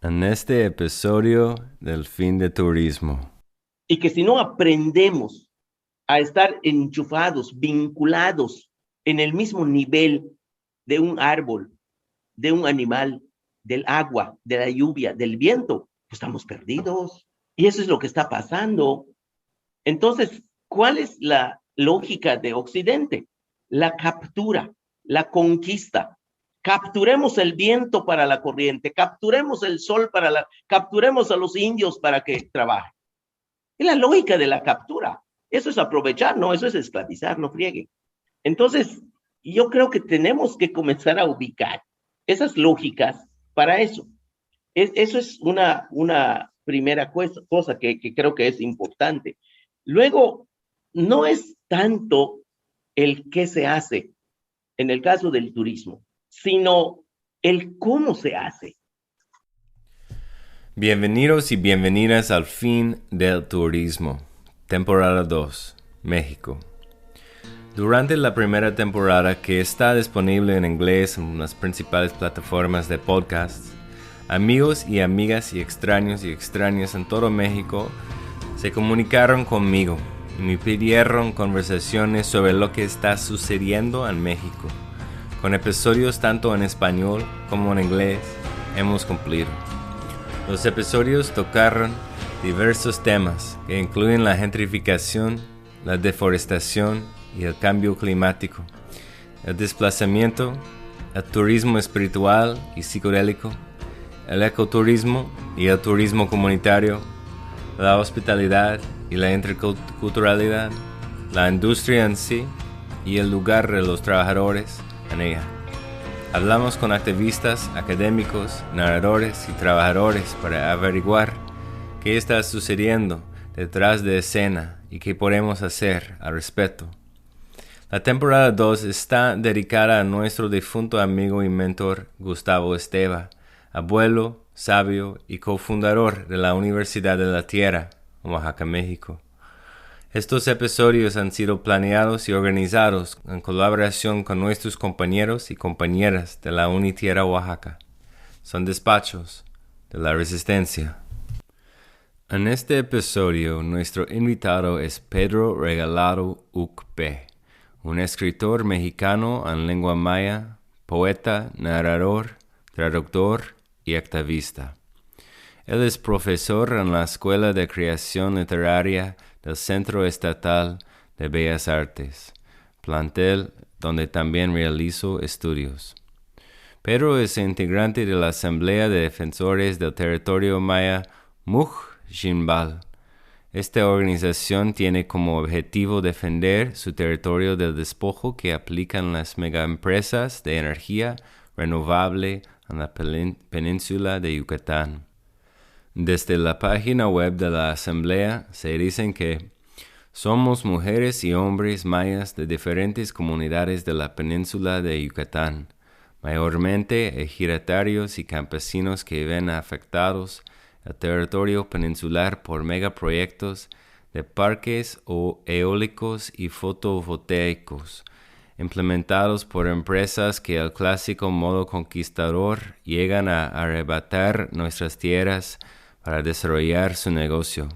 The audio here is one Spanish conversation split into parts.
En este episodio del fin de turismo. Y que si no aprendemos a estar enchufados, vinculados en el mismo nivel de un árbol, de un animal, del agua, de la lluvia, del viento, pues estamos perdidos. Y eso es lo que está pasando. Entonces, ¿cuál es la lógica de Occidente? La captura, la conquista. Capturemos el viento para la corriente, capturemos el sol capturemos a los indios para que trabajen. Es la lógica de la captura. Eso es aprovechar, no, eso es esclavizar, no friegue. Entonces, yo creo que tenemos que comenzar a ubicar esas lógicas para eso. Eso es una primera cosa que creo que es importante. Luego, no es tanto el qué se hace en el caso del turismo, sino el cómo se hace. Bienvenidos y bienvenidas al fin del turismo. Temporada 2, México. Durante la primera temporada, que está disponible en inglés en las principales plataformas de podcasts, amigos y amigas y extrañas en todo México se comunicaron conmigo y me pidieron conversaciones sobre lo que está sucediendo en México. Con episodios tanto en español como en inglés, hemos cumplido. Los episodios tocaron diversos temas que incluyen la gentrificación, la deforestación y el cambio climático, el desplazamiento, el turismo espiritual y psicodélico, el ecoturismo y el turismo comunitario, la hospitalidad y la interculturalidad, la industria en sí y el lugar de los trabajadores en ella. Hablamos con activistas, académicos, narradores y trabajadores para averiguar qué está sucediendo detrás de escena y qué podemos hacer al respecto. La temporada 2 está dedicada a nuestro difunto amigo y mentor Gustavo Esteva, abuelo, sabio y cofundador de la Universidad de la Tierra, Oaxaca, México. Estos episodios han sido planeados y organizados en colaboración con nuestros compañeros y compañeras de la Unitierra Oaxaca. Son despachos de la Resistencia. En este episodio, nuestro invitado es Pedro Regalado Ucpe, un escritor mexicano en lengua maya, poeta, narrador, traductor y activista. Él es profesor en la Escuela de Creación Literaria del Centro Estatal de Bellas Artes, plantel donde también realizó estudios. Pedro es integrante de la Asamblea de Defensores del Territorio Maya Mujjimbal. Esta organización tiene como objetivo defender su territorio del despojo que aplican las megaempresas de energía renovable en la península de Yucatán. Desde la página web de la Asamblea se dicen que somos mujeres y hombres mayas de diferentes comunidades de la península de Yucatán, mayormente ejidatarios y campesinos que ven afectados el territorio peninsular por megaproyectos de parques eólicos y fotovoltaicos, implementados por empresas que al clásico modo conquistador llegan a arrebatar nuestras tierras para desarrollar su negocio.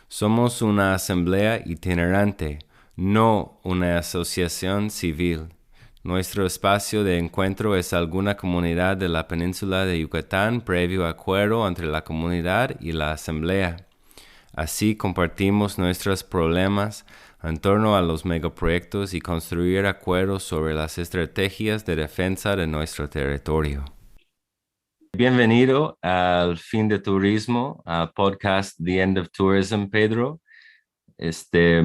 Somos una asamblea itinerante, no una asociación civil. Nuestro espacio de encuentro es alguna comunidad de la península de Yucatán previo acuerdo entre la comunidad y la asamblea. Así compartimos nuestros problemas en torno a los megaproyectos y construir acuerdos sobre las estrategias de defensa de nuestro territorio. Bienvenido al Fin de Turismo, al podcast The End of Tourism, Pedro. Este,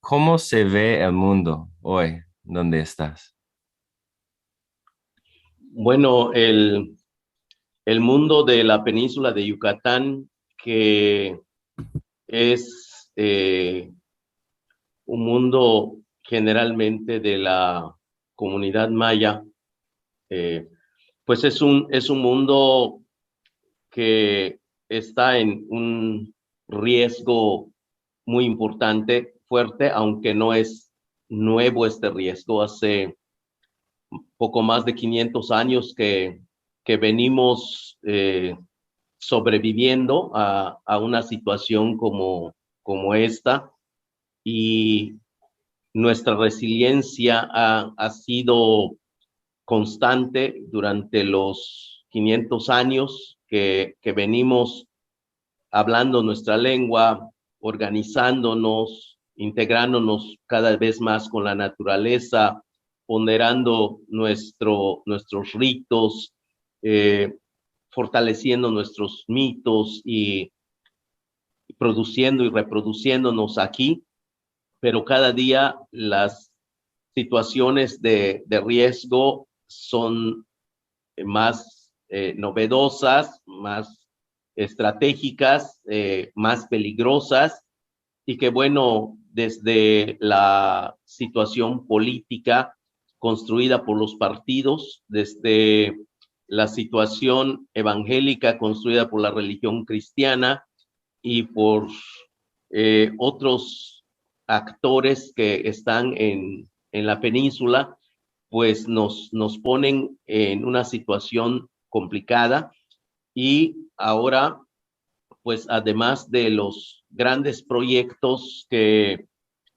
¿Cómo se ve el mundo hoy? ¿Dónde estás? Bueno, el mundo de la península de Yucatán, que es un mundo generalmente de la comunidad maya, eh, pues es un mundo que está en un riesgo muy importante, fuerte, aunque no es nuevo este riesgo. Hace poco más de 500 años que que venimos sobreviviendo a una situación como esta, y nuestra resiliencia ha sido constante durante los 500 años que venimos hablando nuestra lengua, organizándonos, integrándonos cada vez más con la naturaleza, ponderando nuestros ritos, fortaleciendo nuestros mitos y produciendo y reproduciéndonos aquí, pero cada día las situaciones de riesgo son más novedosas, más estratégicas, más peligrosas, y que bueno, desde la situación política construida por los partidos, desde la situación evangélica construida por la religión cristiana y por otros actores que están en la península, pues nos ponen en una situación complicada. Y ahora, pues además de los grandes proyectos que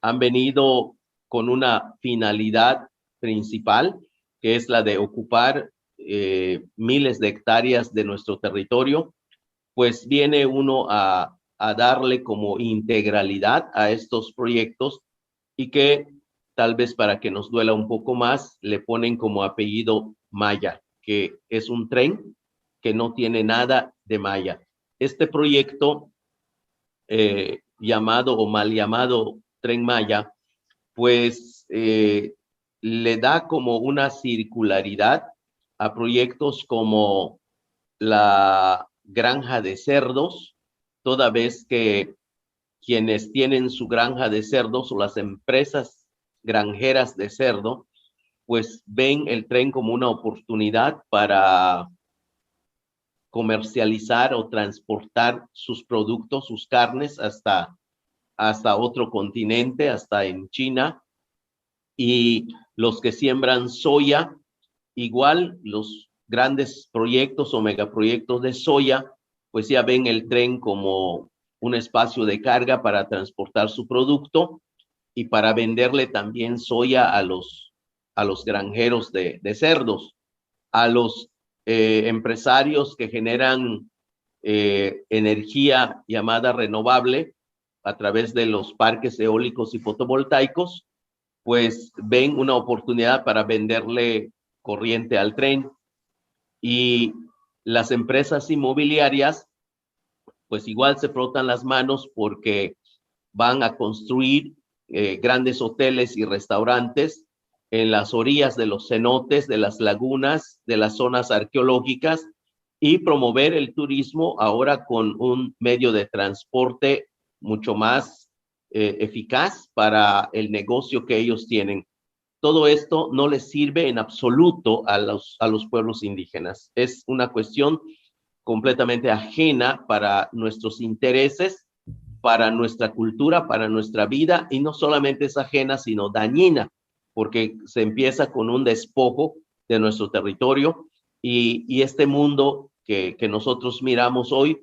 han venido con una finalidad principal, que es la de ocupar miles de hectáreas de nuestro territorio, pues viene uno a darle como integralidad a estos proyectos, y que tal vez para que nos duela un poco más, le ponen como apellido Maya, que es un tren que no tiene nada de Maya. Este proyecto llamado o mal llamado Tren Maya, pues le da como una circularidad a proyectos como la granja de cerdos, toda vez que quienes tienen su granja de cerdos o las empresas granjeras de cerdo, pues ven el tren como una oportunidad para comercializar o transportar sus productos, sus carnes hasta otro continente, hasta en China. Y los que siembran soya, igual los grandes proyectos o megaproyectos de soya, pues ya ven el tren como un espacio de carga para transportar su producto y para venderle también soya a los granjeros de cerdos, a los empresarios que generan energía llamada renovable a través de los parques eólicos y fotovoltaicos, pues ven una oportunidad para venderle corriente al tren. Y las empresas inmobiliarias, pues igual se frotan las manos porque van a construir grandes hoteles y restaurantes en las orillas de los cenotes, de las lagunas, de las zonas arqueológicas, y promover el turismo ahora con un medio de transporte mucho más eficaz para el negocio que ellos tienen. Todo esto no les sirve en absoluto a los pueblos indígenas. Es una cuestión completamente ajena para nuestros intereses, para nuestra cultura, para nuestra vida, y no solamente es ajena, sino dañina, porque se empieza con un despojo de nuestro territorio, y este mundo que nosotros miramos hoy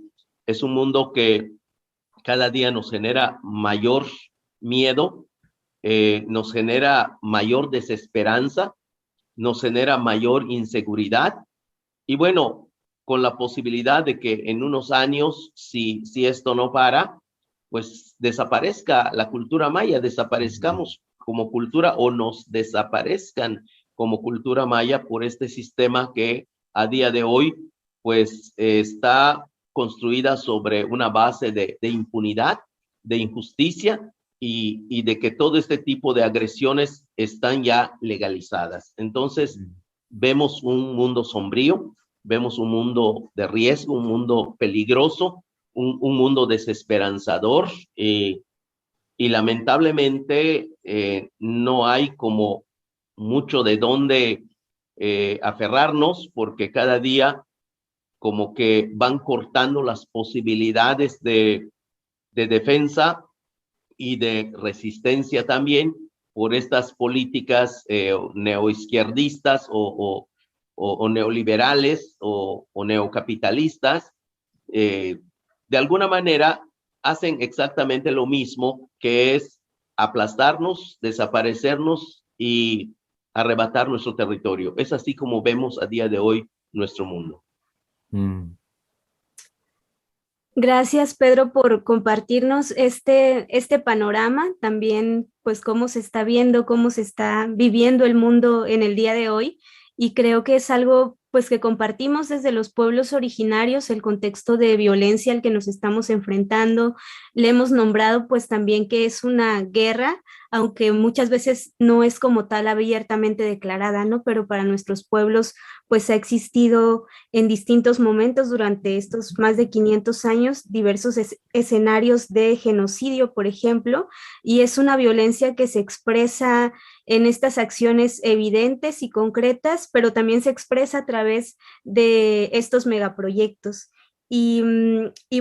es un mundo que cada día nos genera mayor miedo, nos genera mayor desesperanza, nos genera mayor inseguridad, y bueno, con la posibilidad de que en unos años, si esto no para, pues desaparezca la cultura maya, desaparezcamos como cultura o nos desaparezcan como cultura maya por este sistema que a día de hoy pues está construida sobre una base de impunidad, de injusticia, y de que todo este tipo de agresiones están ya legalizadas. Entonces vemos un mundo sombrío, vemos un mundo de riesgo, un mundo peligroso, un mundo desesperanzador, y lamentablemente no hay como mucho de dónde aferrarnos, porque cada día como que van cortando las posibilidades de defensa y de resistencia también por estas políticas neoizquierdistas o o neoliberales o neocapitalistas, de alguna manera hacen exactamente lo mismo, que es aplastarnos, desaparecernos y arrebatar nuestro territorio. Es así como vemos a día de hoy nuestro mundo. Mm. Gracias, Pedro, por compartirnos este panorama, también pues cómo se está viendo, cómo se está viviendo el mundo en el día de hoy. Y creo que es algo pues que compartimos desde los pueblos originarios, el contexto de violencia al que nos estamos enfrentando. Le hemos nombrado pues también que es una guerra, aunque muchas veces no es como tal abiertamente declarada, ¿no? Pero para nuestros pueblos pues ha existido en distintos momentos durante estos más de 500 años diversos escenarios de genocidio, por ejemplo, y es una violencia que se expresa en estas acciones evidentes y concretas, pero también se expresa a través de estos megaproyectos. Y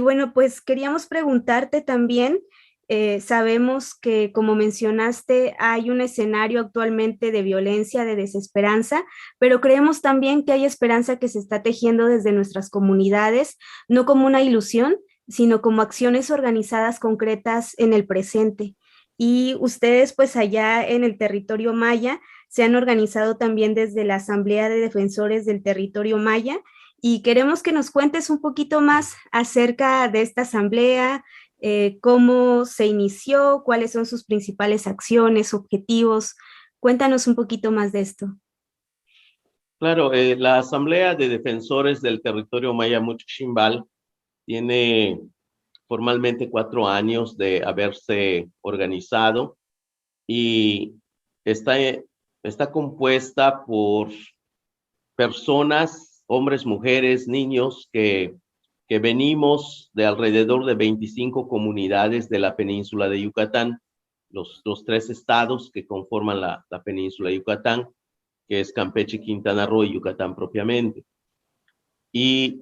bueno, pues queríamos preguntarte también, sabemos que, como mencionaste, hay un escenario actualmente de violencia, de desesperanza, pero creemos también que hay esperanza que se está tejiendo desde nuestras comunidades, no como una ilusión, sino como acciones organizadas concretas en el presente. Y ustedes, pues allá en el territorio maya, se han organizado también desde la Asamblea de Defensores del Territorio Maya y queremos que nos cuentes un poquito más acerca de esta asamblea, cómo se inició, cuáles son sus principales acciones, objetivos. Cuéntanos un poquito más de esto. Claro, la Asamblea de Defensores del Territorio Maya Muchichimbal tiene formalmente 4 años de haberse organizado y está, está compuesta por personas, hombres, mujeres, niños que venimos de alrededor de 25 comunidades de la península de Yucatán, los 3 estados que conforman la península de Yucatán, que es Campeche, Quintana Roo y Yucatán propiamente. Y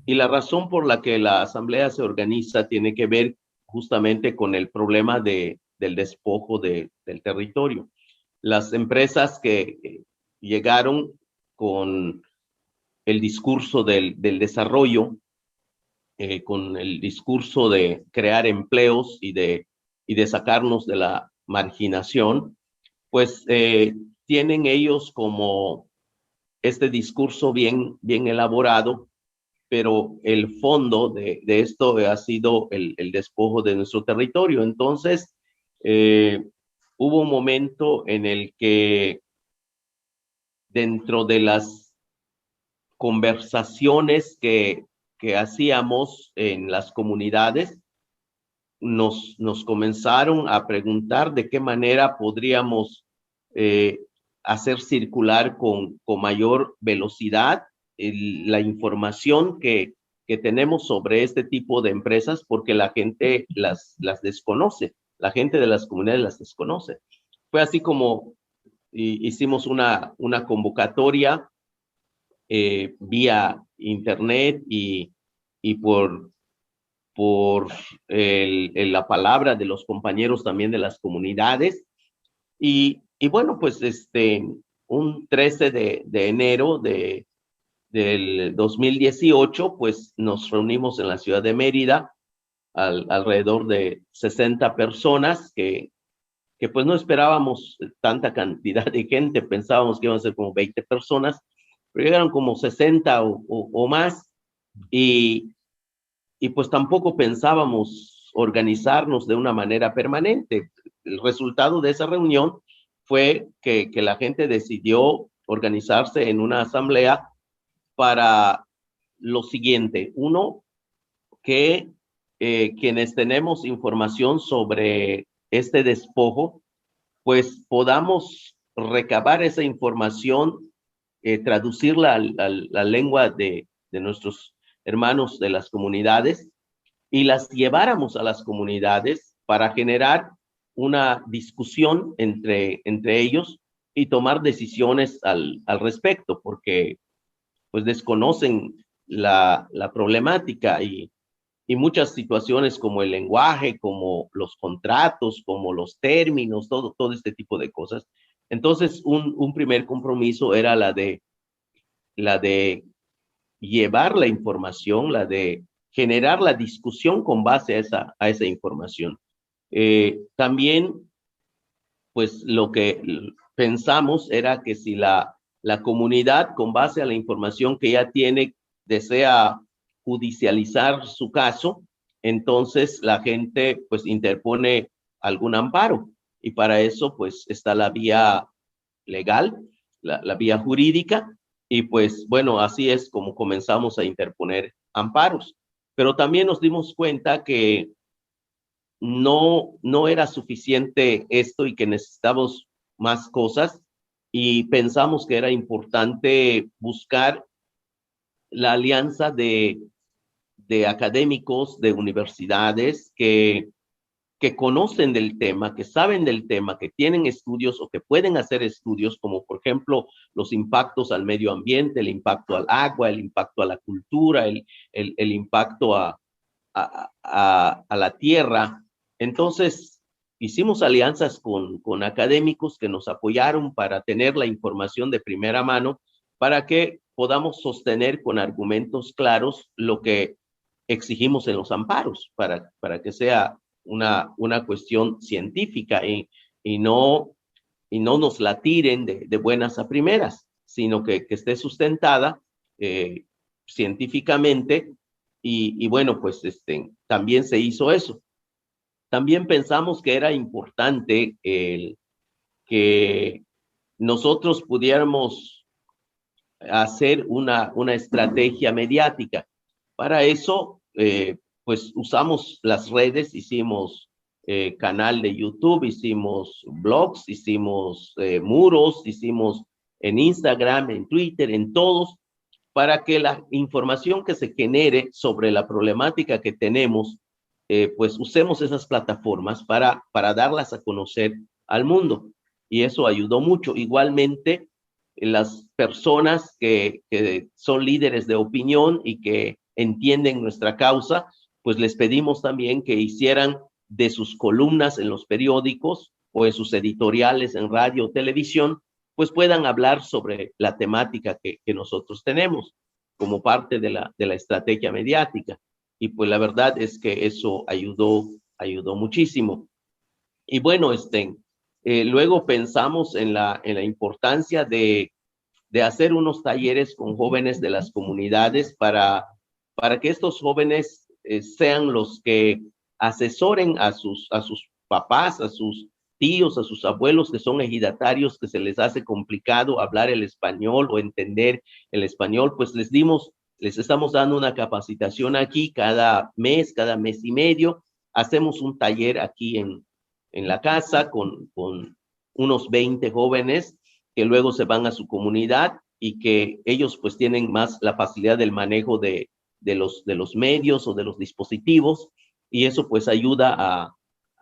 la razón por la que la asamblea se organiza tiene que ver justamente con el problema del despojo del territorio. Las empresas que llegaron con el discurso del desarrollo, con el discurso de crear empleos y de sacarnos de la marginación, pues tienen ellos como este discurso bien elaborado, pero el fondo de esto ha sido el despojo de nuestro territorio. Entonces, hubo un momento en el que dentro de las conversaciones que hacíamos en las comunidades, nos comenzaron a preguntar de qué manera podríamos hacer circular con mayor velocidad la información que tenemos sobre este tipo de empresas, porque la gente las desconoce, la gente de las comunidades las desconoce. Fue así como hicimos una convocatoria vía internet y por la palabra de los compañeros también de las comunidades. Y bueno, pues un 13 de enero del 2018, pues nos reunimos en la ciudad de Mérida, alrededor de 60 personas que pues no esperábamos tanta cantidad de gente, pensábamos que iban a ser como 20 personas, pero llegaron como 60 o más, y pues tampoco pensábamos organizarnos de una manera permanente. El resultado de esa reunión fue que la gente decidió organizarse en una asamblea para lo siguiente. Uno, que quienes tenemos información sobre este despojo, pues podamos recabar esa información, traducirla a la lengua de nuestros hermanos de las comunidades y las lleváramos a las comunidades para generar una discusión entre ellos y tomar decisiones al respecto, porque pues desconocen la problemática y muchas situaciones como el lenguaje, como los contratos, como los términos, todo este tipo de cosas. Entonces, un primer compromiso era la de la de llevar la información, la de generar la discusión con base a esa información. También, pues lo que pensamos era que si la comunidad, con base a la información que ya tiene, desea judicializar su caso, entonces la gente pues interpone algún amparo, y para eso pues está la vía legal, la vía jurídica, y pues bueno, así es como comenzamos a interponer amparos. Pero también nos dimos cuenta que no era suficiente esto y que necesitábamos más cosas, y pensamos que era importante buscar la alianza de académicos de universidades que conocen del tema, que saben del tema, que tienen estudios o que pueden hacer estudios, como por ejemplo los impactos al medio ambiente, el impacto al agua, el impacto a la cultura, el impacto a la tierra. Entonces, hicimos alianzas con académicos que nos apoyaron para tener la información de primera mano, para que podamos sostener con argumentos claros lo que exigimos en los amparos, para que sea una cuestión científica, y no nos la tiren de buenas a primeras, sino que esté sustentada científicamente. Y bueno, pues también se hizo eso. También pensamos que era importante que nosotros pudiéramos hacer una estrategia mediática. Para eso, pues usamos las redes, hicimos canal de YouTube, hicimos blogs, hicimos muros, hicimos en Instagram, en Twitter, en todos, para que la información que se genere sobre la problemática que tenemos, pues usemos esas plataformas para darlas a conocer al mundo. Y eso ayudó mucho. Igualmente, las personas que son líderes de opinión y que entienden nuestra causa, pues les pedimos también que hicieran de sus columnas en los periódicos o en sus editoriales en radio o televisión, pues puedan hablar sobre la temática que nosotros tenemos como parte de la estrategia mediática. Y pues la verdad es que eso ayudó muchísimo. Y bueno, luego pensamos en la importancia de hacer unos talleres con jóvenes de las comunidades para que estos jóvenes sean los que asesoren a sus papás, a sus tíos, a sus abuelos que son ejidatarios, que se les hace complicado hablar el español o entender el español. Pues les estamos dando una capacitación aquí cada mes y medio. Hacemos un taller aquí en la casa con unos 20 jóvenes que luego se van a su comunidad, y que ellos pues tienen más la facilidad del manejo de los medios o de los dispositivos, y eso pues ayuda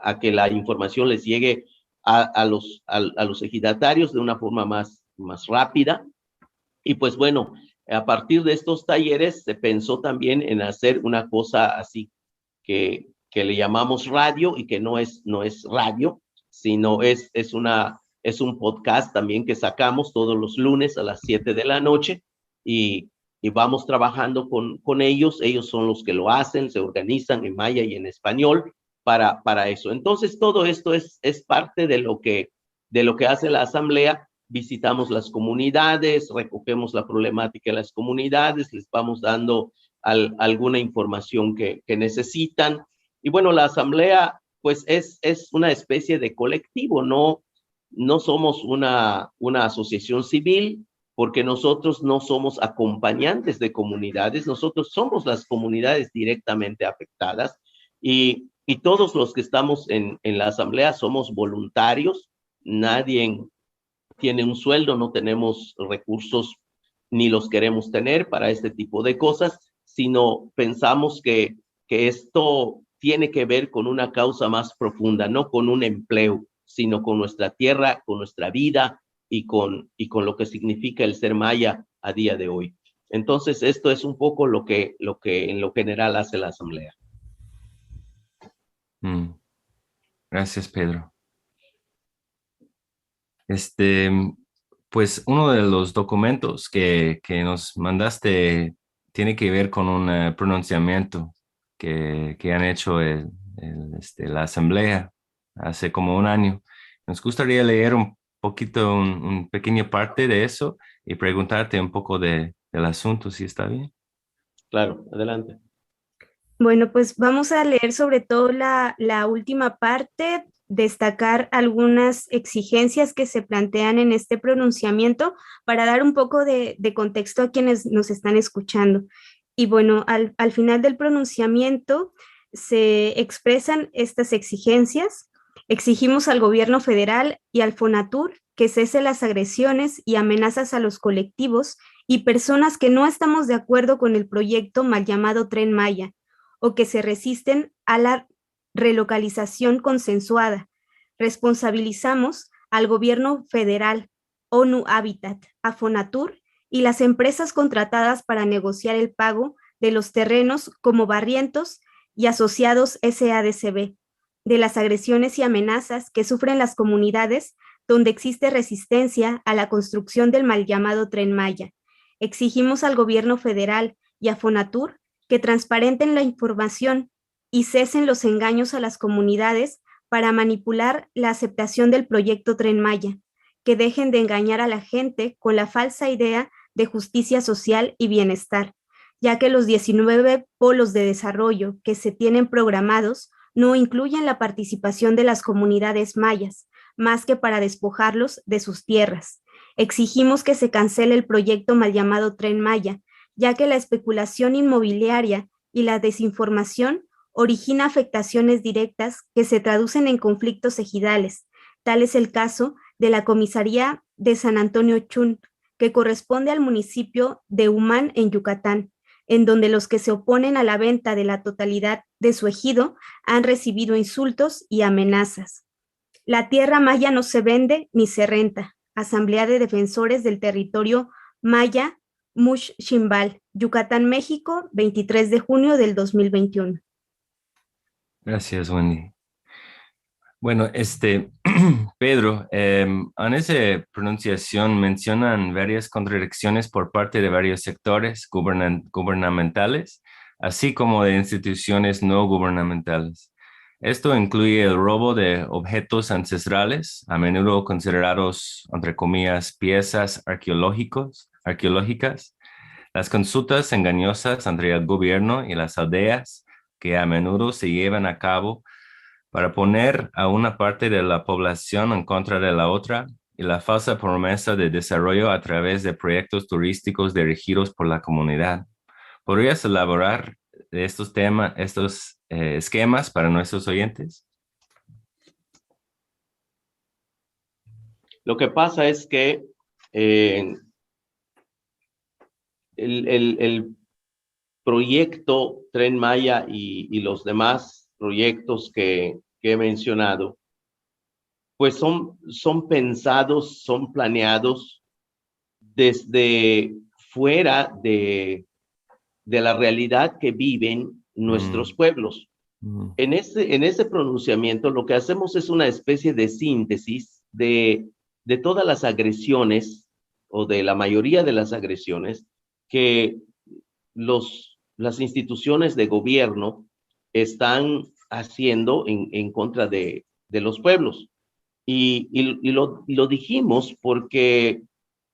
a que la información les llegue a los ejidatarios de una forma más rápida. Y pues bueno, a partir de estos talleres se pensó también en hacer una cosa así que le llamamos radio, y que no es radio, sino es un podcast también que sacamos todos los lunes a las 7 de la noche, y vamos trabajando con ellos. Ellos son los que lo hacen, se organizan en maya y en español para eso. Entonces, todo esto es parte de lo que hace la asamblea. Visitamos las comunidades, recogemos la problemática de las comunidades, les vamos dando alguna información que necesitan. Y bueno, la asamblea pues es una especie de colectivo, no somos una asociación civil, porque nosotros no somos acompañantes de comunidades, nosotros somos las comunidades directamente afectadas, y todos los que estamos en la asamblea somos voluntarios. Nadie tiene un sueldo, no tenemos recursos ni los queremos tener para este tipo de cosas, sino pensamos que esto tiene que ver con una causa más profunda, no con un empleo, sino con nuestra tierra, con nuestra vida, y con lo que significa el ser maya a día de hoy. Entonces, esto es un poco lo que en lo general hace la asamblea. Gracias, Pedro. Este, Pues uno de los documentos que nos mandaste tiene que ver con un pronunciamiento que han hecho la Asamblea hace como un año. Nos gustaría leer un poquito, un pequeño parte de eso y preguntarte un poco del asunto, si está bien. Claro, adelante. Bueno, pues vamos a leer sobre todo la última parte, destacar algunas exigencias que se plantean en este pronunciamiento para dar un poco de contexto a quienes nos están escuchando. Y bueno, al final del pronunciamiento se expresan estas exigencias. Exigimos al gobierno federal y al FONATUR que cese las agresiones y amenazas a los colectivos y personas que no estamos de acuerdo con el proyecto mal llamado Tren Maya o que se resisten a la relocalización consensuada. Responsabilizamos al gobierno federal, ONU Habitat, a Fonatur y las empresas contratadas para negociar el pago de los terrenos como Barrientos y asociados SADCB, de las agresiones y amenazas que sufren las comunidades donde existe resistencia a la construcción del mal llamado Tren Maya. Exigimos al gobierno federal y a Fonatur que transparenten la información y cesen los engaños a las comunidades para manipular la aceptación del proyecto Tren Maya, que dejen de engañar a la gente con la falsa idea de justicia social y bienestar, ya que los 19 polos de desarrollo que se tienen programados no incluyen la participación de las comunidades mayas, más que para despojarlos de sus tierras. Exigimos que se cancele el proyecto mal llamado Tren Maya, ya que la especulación inmobiliaria y la desinformación origina afectaciones directas que se traducen en conflictos ejidales. Tal es el caso de la comisaría de San Antonio Chun, que corresponde al municipio de Humán en Yucatán, en donde los que se oponen a la venta de la totalidad de su ejido han recibido insultos y amenazas. La tierra maya no se vende ni se renta. Asamblea de Defensores del Territorio Maya Mush Shimbal, Yucatán, México, 23 de junio del 2021. Gracias, Wendy. Bueno, Pedro, en esa pronunciación mencionan varias contradicciones por parte de varios sectores gubernamentales, así como de instituciones no gubernamentales. Esto incluye el robo de objetos ancestrales, a menudo considerados, entre comillas, piezas arqueológicas, las consultas engañosas entre el gobierno y las aldeas, que a menudo se llevan a cabo para poner a una parte de la población en contra de la otra, y la falsa promesa de desarrollo a través de proyectos turísticos dirigidos por la comunidad. ¿Podrías elaborar estos temas, esquemas para nuestros oyentes? Lo que pasa es que el proyecto Tren Maya y los demás proyectos que he mencionado, pues son pensados, son planeados desde fuera de la realidad que viven nuestros pueblos. En ese pronunciamiento lo que hacemos es una especie de síntesis de todas las agresiones o de la mayoría de las agresiones que las instituciones de gobierno están haciendo en contra de los pueblos. Y lo dijimos porque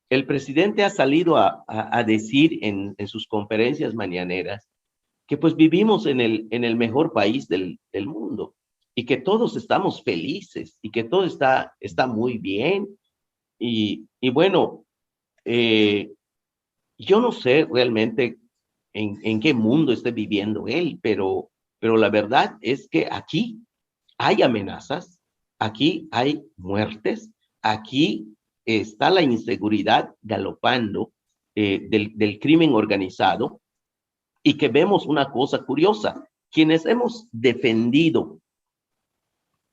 el presidente ha salido a decir en sus conferencias mañaneras que pues vivimos en el mejor país del mundo y que todos estamos felices y que todo está muy bien. Y bueno, yo no sé realmente en qué mundo esté viviendo él, pero la verdad es que aquí hay amenazas, aquí hay muertes, aquí está la inseguridad galopando del crimen organizado, y que vemos una cosa curiosa. Quienes hemos defendido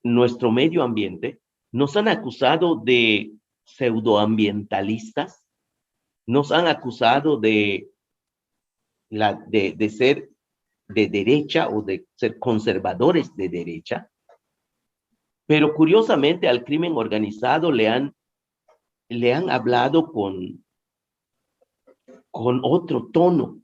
nuestro medio ambiente nos han acusado de pseudoambientalistas, nos han acusado de ser de derecha o de ser conservadores de derecha, pero curiosamente al crimen organizado le han le han hablado con otro tono.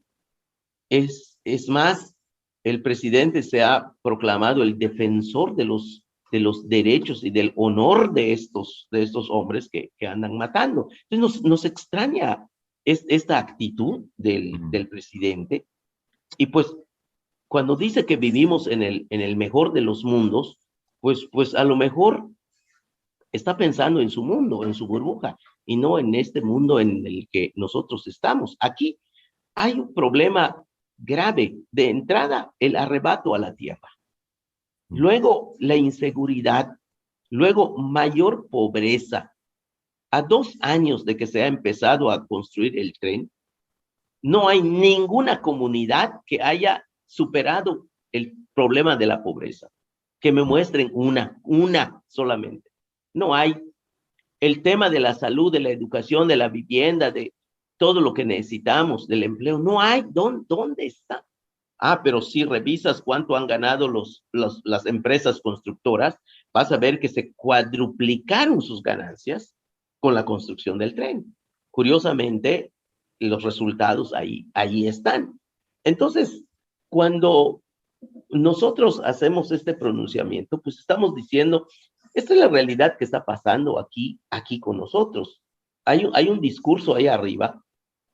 Es más, el presidente se ha proclamado el defensor de los derechos y del honor de estos hombres que andan matando. Entonces nos extraña esta actitud del presidente. Y pues cuando dice que vivimos en el mejor de los mundos, pues a lo mejor está pensando en su mundo, en su burbuja, y no en este mundo en el que nosotros estamos. Aquí hay un problema grave. De entrada, el arrebato a la tierra. Luego, la inseguridad. Luego, mayor pobreza. A 2 años de que se ha empezado a construir el tren, no hay ninguna comunidad que haya superado el problema de la pobreza. Que me muestren una solamente. No hay. El tema de la salud, de la educación, de la vivienda, de todo lo que necesitamos, del empleo, no hay. ¿Dónde está? Pero si revisas cuánto han ganado las empresas constructoras, vas a ver que se cuadruplicaron sus ganancias con la construcción del tren. Curiosamente, los resultados ahí están. Entonces, cuando nosotros hacemos este pronunciamiento, pues estamos diciendo, esta es la realidad que está pasando aquí con nosotros. Hay un discurso ahí arriba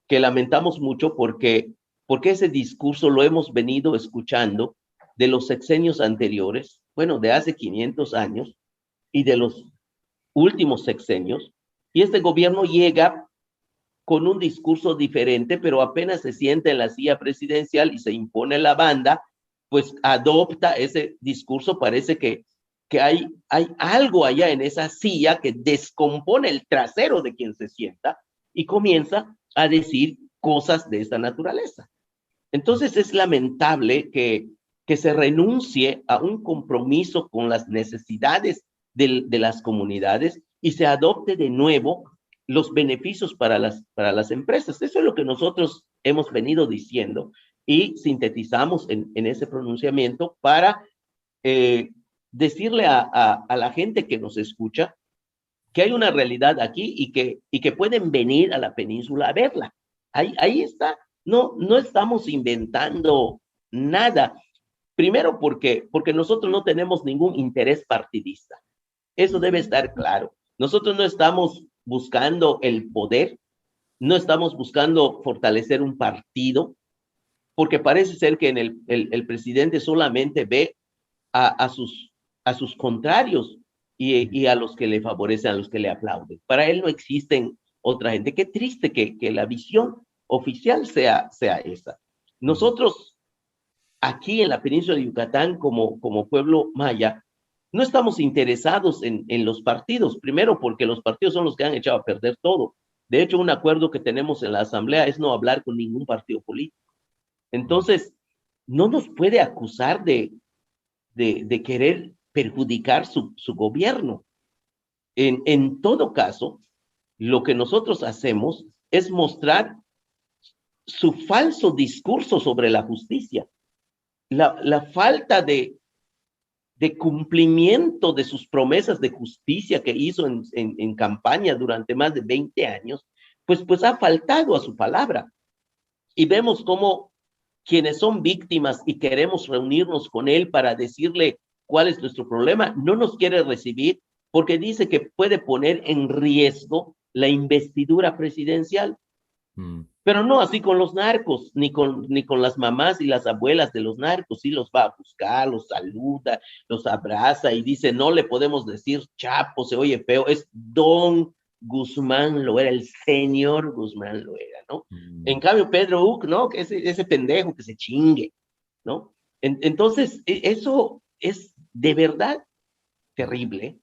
que lamentamos mucho porque ese discurso lo hemos venido escuchando de los sexenios anteriores, bueno, de hace 500 años y de los últimos sexenios, y este gobierno llega con un discurso diferente, pero apenas se sienta en la silla presidencial y se impone la banda, pues adopta ese discurso. Parece que hay algo allá en esa silla que descompone el trasero de quien se sienta y comienza a decir cosas de esta naturaleza. Entonces es lamentable que se renuncie a un compromiso con las necesidades de las comunidades y se adopte de nuevo los beneficios para las empresas. Eso es lo que nosotros hemos venido diciendo y sintetizamos en ese pronunciamiento para decirle a la gente que nos escucha que hay una realidad aquí y que pueden venir a la península a verla. Ahí está. No estamos inventando nada. Primero porque nosotros no tenemos ningún interés partidista. Eso debe estar claro. Nosotros no estamos buscando el poder, no estamos buscando fortalecer un partido, porque parece ser que el presidente solamente ve a sus contrarios y a los que le favorecen, a los que le aplauden. Para él no existen otra gente. Qué triste que la visión oficial sea esa. Nosotros aquí en la península de Yucatán, como pueblo maya, no estamos interesados en los partidos. Primero, porque los partidos son los que han echado a perder todo. De hecho, un acuerdo que tenemos en la asamblea es no hablar con ningún partido político. Entonces, no nos puede acusar de querer perjudicar su gobierno. En todo caso, lo que nosotros hacemos es mostrar su falso discurso sobre la justicia, la falta de cumplimiento de sus promesas de justicia que hizo en campaña durante más de 20 años, pues ha faltado a su palabra. Y vemos cómo quienes son víctimas y queremos reunirnos con él para decirle cuál es nuestro problema, no nos quiere recibir porque dice que puede poner en riesgo la investidura presidencial. Pero no así con los narcos, ni con las mamás y las abuelas de los narcos. Sí los va a buscar, los saluda, los abraza y dice, no le podemos decir Chapo, se oye feo, es Don Guzmán Loera, el señor Guzmán Loera, ¿no? En cambio, Pedro Uc, ¿no? Que ese pendejo que se chingue, ¿no? Entonces, eso es de verdad terrible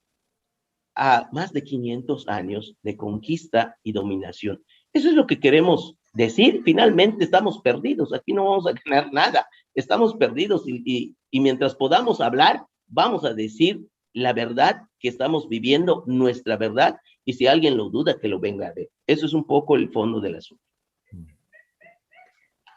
a más de 500 años de conquista y dominación. Eso es lo que queremos decir. Finalmente estamos perdidos, aquí no vamos a ganar nada, estamos perdidos y mientras podamos hablar, vamos a decir la verdad que estamos viviendo, nuestra verdad, y si alguien lo duda, que lo venga a ver. Eso es un poco el fondo del asunto.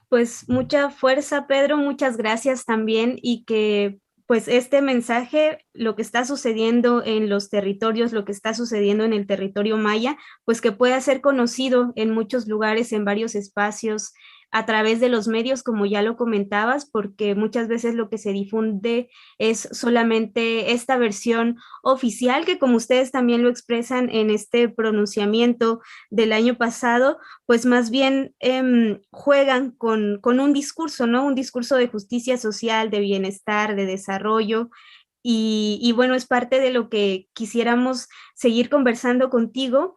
Pues mucha fuerza, Pedro, muchas gracias también, y que pues este mensaje, lo que está sucediendo en los territorios, lo que está sucediendo en el territorio maya, pues que pueda ser conocido en muchos lugares, en varios espacios, a través de los medios, como ya lo comentabas, porque muchas veces lo que se difunde es solamente esta versión oficial, que como ustedes también lo expresan en este pronunciamiento del año pasado, pues más bien juegan con un discurso, ¿no? Un discurso de justicia social, de bienestar, de desarrollo. Y bueno, es parte de lo que quisiéramos seguir conversando contigo.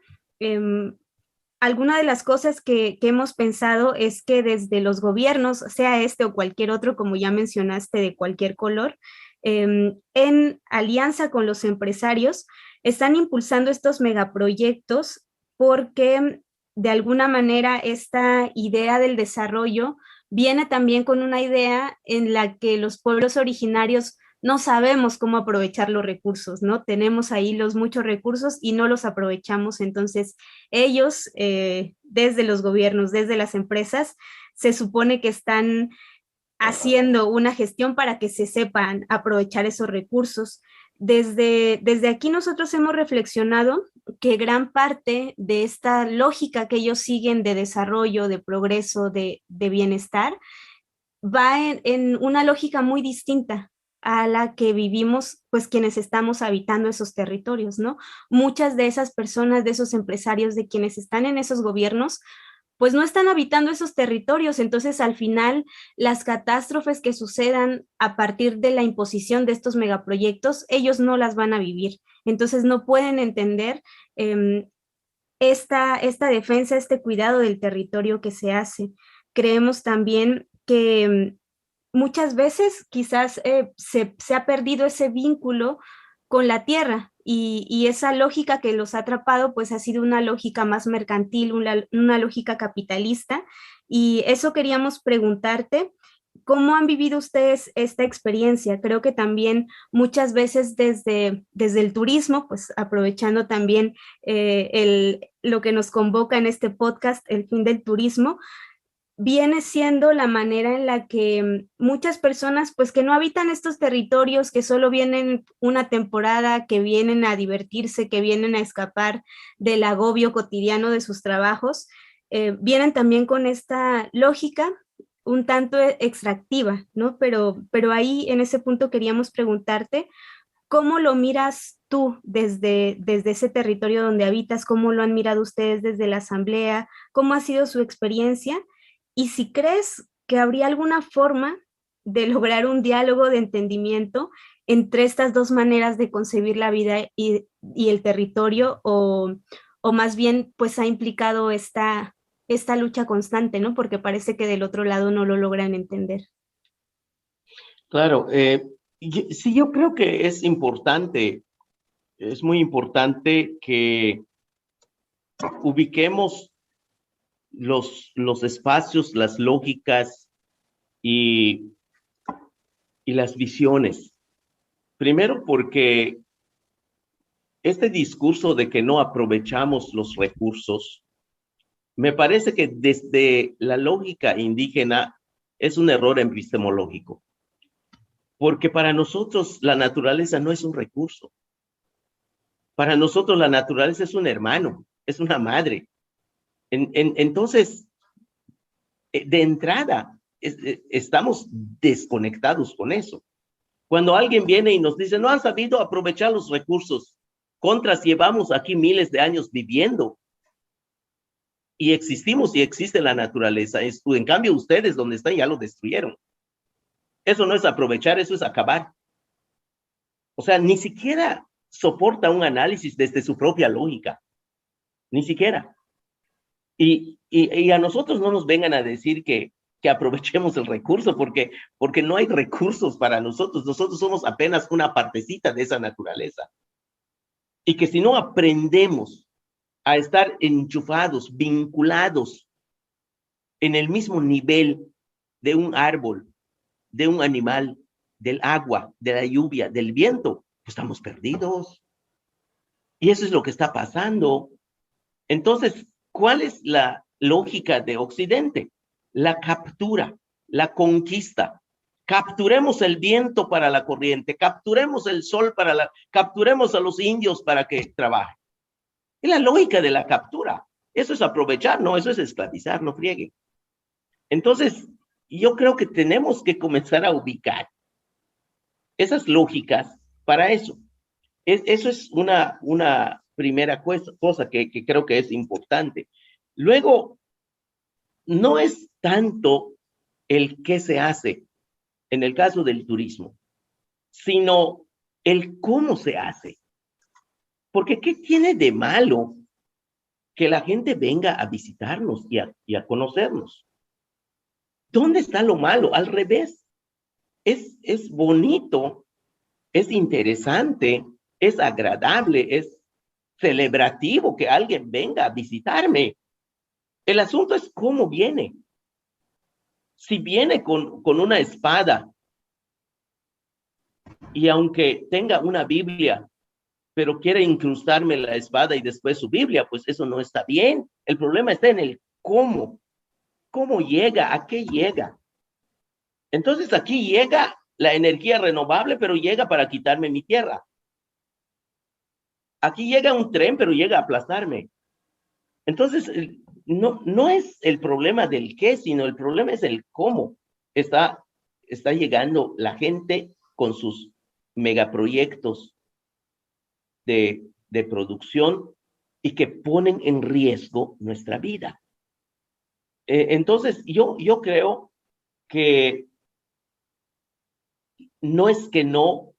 Alguna de las cosas que hemos pensado es que desde los gobiernos, sea este o cualquier otro, como ya mencionaste, de cualquier color, en alianza con los empresarios, están impulsando estos megaproyectos porque de alguna manera esta idea del desarrollo viene también con una idea en la que los pueblos originarios no sabemos cómo aprovechar los recursos, ¿no? Tenemos ahí los muchos recursos y no los aprovechamos. Entonces, ellos, desde los gobiernos, desde las empresas, se supone que están haciendo una gestión para que se sepan aprovechar esos recursos. Desde aquí nosotros hemos reflexionado que gran parte de esta lógica que ellos siguen de desarrollo, de progreso, de bienestar, va en una lógica muy distinta a la que vivimos, pues quienes estamos habitando esos territorios, ¿no? Muchas de esas personas, de esos empresarios, de quienes están en esos gobiernos, pues no están habitando esos territorios. Entonces, al final, las catástrofes que sucedan a partir de la imposición de estos megaproyectos, ellos no las van a vivir. Entonces, no pueden entender esta defensa, este cuidado del territorio que se hace. Creemos también que muchas veces quizás se ha perdido ese vínculo con la tierra y esa lógica que los ha atrapado pues ha sido una lógica más mercantil, una lógica capitalista, y eso queríamos preguntarte. ¿Cómo han vivido ustedes esta experiencia? Creo que también muchas veces desde el turismo, pues aprovechando también lo que nos convoca en este podcast, el fin del turismo, viene siendo la manera en la que muchas personas, pues que no habitan estos territorios, que solo vienen una temporada, que vienen a divertirse, que vienen a escapar del agobio cotidiano de sus trabajos, vienen también con esta lógica un tanto extractiva, ¿no? Pero ahí en ese punto queríamos preguntarte, ¿cómo lo miras tú desde ese territorio donde habitas? ¿Cómo lo han mirado ustedes desde la asamblea? ¿Cómo ha sido su experiencia? Y si crees que habría alguna forma de lograr un diálogo de entendimiento entre estas dos maneras de concebir la vida y el territorio, o más bien pues ha implicado esta lucha constante, ¿no? Porque parece que del otro lado no lo logran entender. Claro, sí, yo creo que es importante, es muy importante que ubiquemos los espacios, las lógicas y las visiones. Primero porque este discurso de que no aprovechamos los recursos, me parece que desde la lógica indígena es un error epistemológico, porque para nosotros la naturaleza no es un recurso. Para nosotros la naturaleza es un hermano, es una madre. Entonces, de entrada, estamos desconectados con eso. Cuando alguien viene y nos dice, no han sabido aprovechar los recursos, contras llevamos aquí miles de años viviendo y existimos y existe la naturaleza. En cambio, ustedes donde están ya lo destruyeron. Eso no es aprovechar, eso es acabar. O sea, ni siquiera soporta un análisis desde su propia lógica. Ni siquiera. Y a nosotros no nos vengan a decir que aprovechemos el recurso, porque no hay recursos para nosotros. Nosotros somos apenas una partecita de esa naturaleza. Y que si no aprendemos a estar enchufados, vinculados en el mismo nivel de un árbol, de un animal, del agua, de la lluvia, del viento, pues estamos perdidos. Y eso es lo que está pasando. Entonces, ¿cuál es la lógica de Occidente? La captura, la conquista, Capturemos el viento para la corriente, capturemos el sol capturemos a los indios para que trabajen. Es la lógica de la captura. Eso es aprovechar, no, eso es esclavizar, no frieguen. Entonces, yo creo que tenemos que comenzar a ubicar esas lógicas para eso. Eso es una primera cosa que creo que es importante. Luego, no es tanto el qué se hace en el caso del turismo, sino el cómo se hace. Porque ¿qué tiene de malo que la gente venga a visitarnos y a conocernos? ¿Dónde está lo malo? Al revés. Es bonito, es interesante, es agradable, es celebrativo que alguien venga a visitarme. El asunto es cómo viene. Si viene con una espada y aunque tenga una Biblia, pero quiere incrustarme la espada y después su Biblia, pues eso no está bien. El problema está en el cómo. ¿Cómo llega? ¿A qué llega? Entonces aquí llega la energía renovable, pero llega para quitarme mi tierra. Aquí llega un tren, pero llega a aplastarme. Entonces, no es el problema del qué, sino el problema es el cómo está llegando la gente con sus megaproyectos de producción y que ponen en riesgo nuestra vida. Entonces, yo creo que no es que no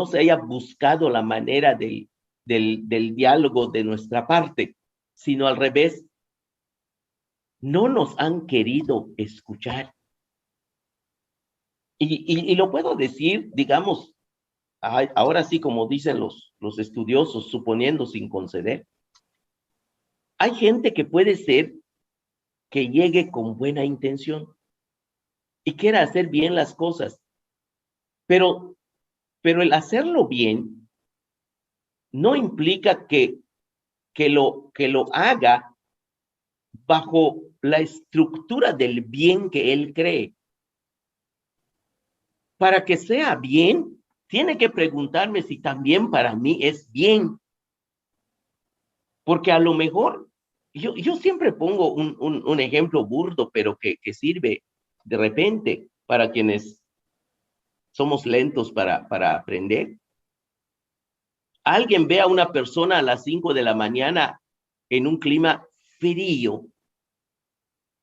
se haya buscado la manera del diálogo de nuestra parte, sino al revés, no nos han querido escuchar. Y lo puedo decir, digamos, ahora sí, como dicen los estudiosos, suponiendo sin conceder. Hay gente que puede ser que llegue con buena intención y quiera hacer bien las cosas, pero el hacerlo bien no implica que lo haga bajo la estructura del bien que él cree. Para que sea bien, tiene que preguntarme si también para mí es bien. Porque a lo mejor, yo siempre pongo un ejemplo burdo, pero que sirve de repente para quienes somos lentos para aprender. Alguien ve a una persona a las 5 de la mañana en un clima frío,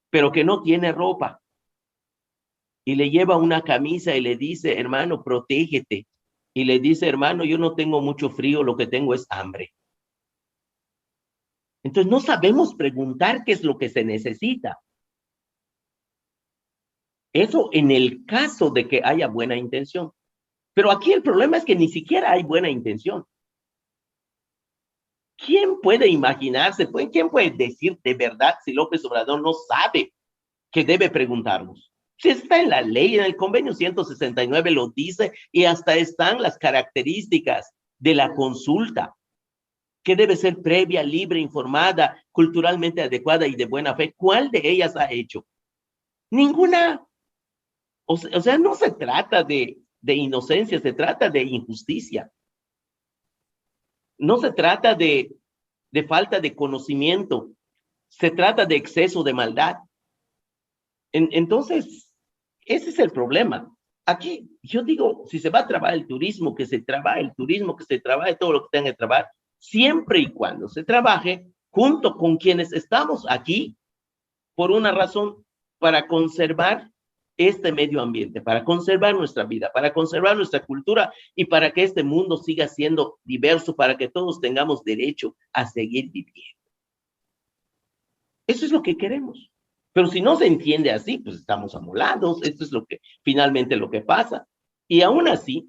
pero que no tiene ropa, y le lleva una camisa y le dice, hermano, protégete. Y le dice, hermano, yo no tengo mucho frío, lo que tengo es hambre. Entonces no sabemos preguntar qué es lo que se necesita. Eso en el caso de que haya buena intención. Pero aquí el problema es que ni siquiera hay buena intención. ¿Quién puede imaginarse? ¿Quién puede decir de verdad si López Obrador no sabe que debe preguntarnos? Si está en la ley, en el convenio 169 lo dice, y hasta están las características de la consulta, que debe ser previa, libre, informada, culturalmente adecuada y de buena fe. ¿Cuál de ellas ha hecho? Ninguna. O sea, no se trata de inocencia, se trata de injusticia. No se trata de falta de conocimiento, se trata de exceso de maldad. Entonces, ese es el problema. Aquí, yo digo, si se va a trabajar el turismo, que se trabaje el turismo, que se trabaje todo lo que tenga que trabajar, siempre y cuando se trabaje junto con quienes estamos aquí por una razón, para conservar este medio ambiente, para conservar nuestra vida, para conservar nuestra cultura y para que este mundo siga siendo diverso, para que todos tengamos derecho a seguir viviendo. Eso es lo que queremos. Pero si no se entiende así, pues estamos amolados. Esto es finalmente lo que pasa. Y aún así,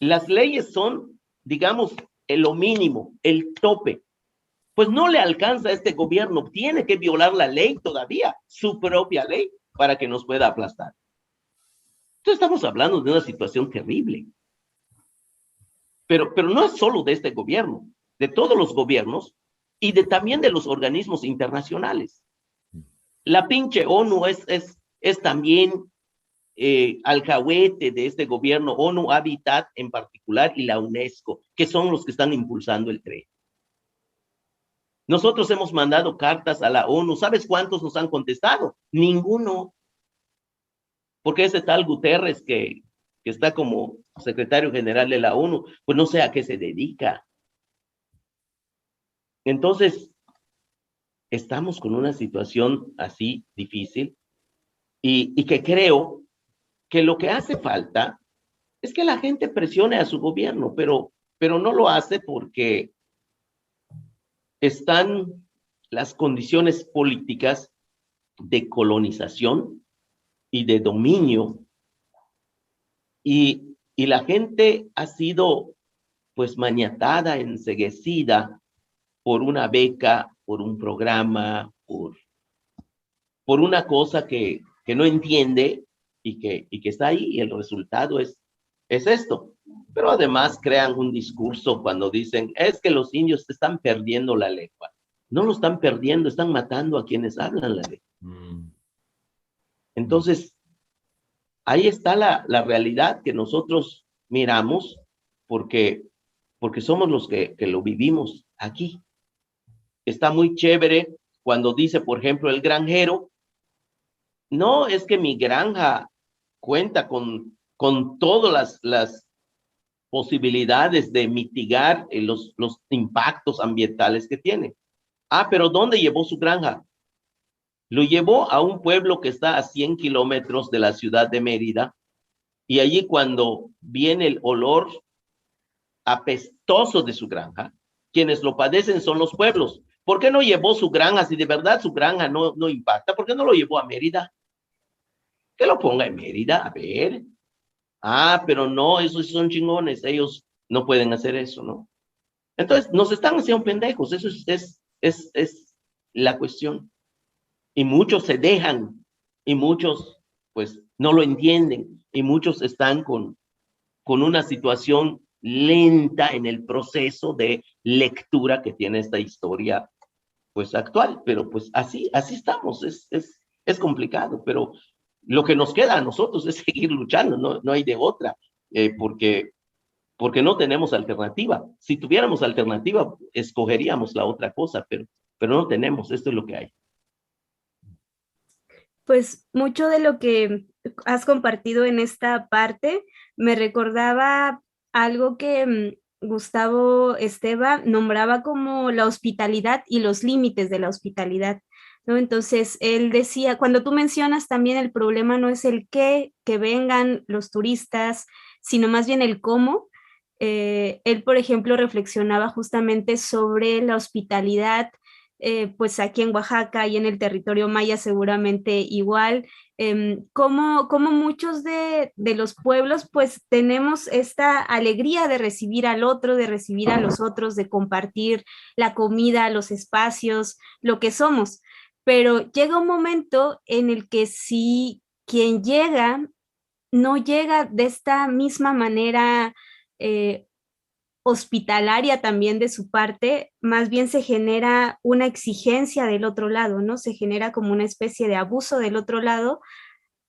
las leyes son, digamos, lo mínimo, el tope. Pues no le alcanza a este gobierno, tiene que violar la ley todavía, su propia ley, para que nos pueda aplastar. Entonces estamos hablando de una situación terrible. Pero no es solo de este gobierno, de todos los gobiernos y también de los organismos internacionales. La pinche ONU es también alcahuete de este gobierno, ONU Habitat en particular y la UNESCO, que son los que están impulsando el tren. Nosotros hemos mandado cartas a la ONU. ¿Sabes cuántos nos han contestado? Ninguno. Porque ese tal Guterres que está como secretario general de la ONU, pues no sé a qué se dedica. Entonces, estamos con una situación así difícil y que creo que lo que hace falta es que la gente presione a su gobierno, pero no lo hace porque están las condiciones políticas de colonización y de dominio, y la gente ha sido pues maniatada, enceguecida por una beca, por un programa, por una cosa que no entiende y que está ahí, y el resultado es esto. Pero además crean un discurso cuando dicen, es que los indios están perdiendo la lengua. No lo están perdiendo, están matando a quienes hablan la lengua. Entonces, ahí está la realidad que nosotros miramos porque somos los que lo vivimos aquí. Está muy chévere cuando dice, por ejemplo, el granjero, no, es que mi granja cuenta con todas las posibilidades de mitigar los impactos ambientales que tiene. Ah, pero ¿dónde llevó su granja? Lo llevó a un pueblo que está a 100 kilómetros de la ciudad de Mérida, y allí cuando viene el olor apestoso de su granja, quienes lo padecen son los pueblos. ¿Por qué no llevó su granja? Si de verdad su granja no impacta, ¿por qué no lo llevó a Mérida? Que lo ponga en Mérida, a ver. Ah, pero no, esos son chingones, ellos no pueden hacer eso, ¿no? Entonces, nos están haciendo pendejos, eso es la cuestión. Y muchos se dejan, y muchos, pues, no lo entienden, y muchos están con una situación lenta en el proceso de lectura que tiene esta historia, pues, actual. Pero, pues, así estamos, es complicado, pero lo que nos queda a nosotros es seguir luchando, no hay de otra, porque no tenemos alternativa. Si tuviéramos alternativa, escogeríamos la otra cosa, pero no tenemos, esto es lo que hay. Pues mucho de lo que has compartido en esta parte me recordaba algo que Gustavo Esteva nombraba como la hospitalidad y los límites de la hospitalidad, ¿no? Entonces, él decía, cuando tú mencionas también el problema no es el qué, que vengan los turistas, sino más bien el cómo. Él, por ejemplo, reflexionaba justamente sobre la hospitalidad, pues aquí en Oaxaca y en el territorio maya seguramente igual, como muchos de los pueblos pues tenemos esta alegría de recibir al otro, de recibir a los otros, de compartir la comida, los espacios, lo que somos, pero llega un momento en el que si quien llega no llega de esta misma manera eh, hospitalaria también de su parte, más bien se genera una exigencia del otro lado, ¿no? Se genera como una especie de abuso del otro lado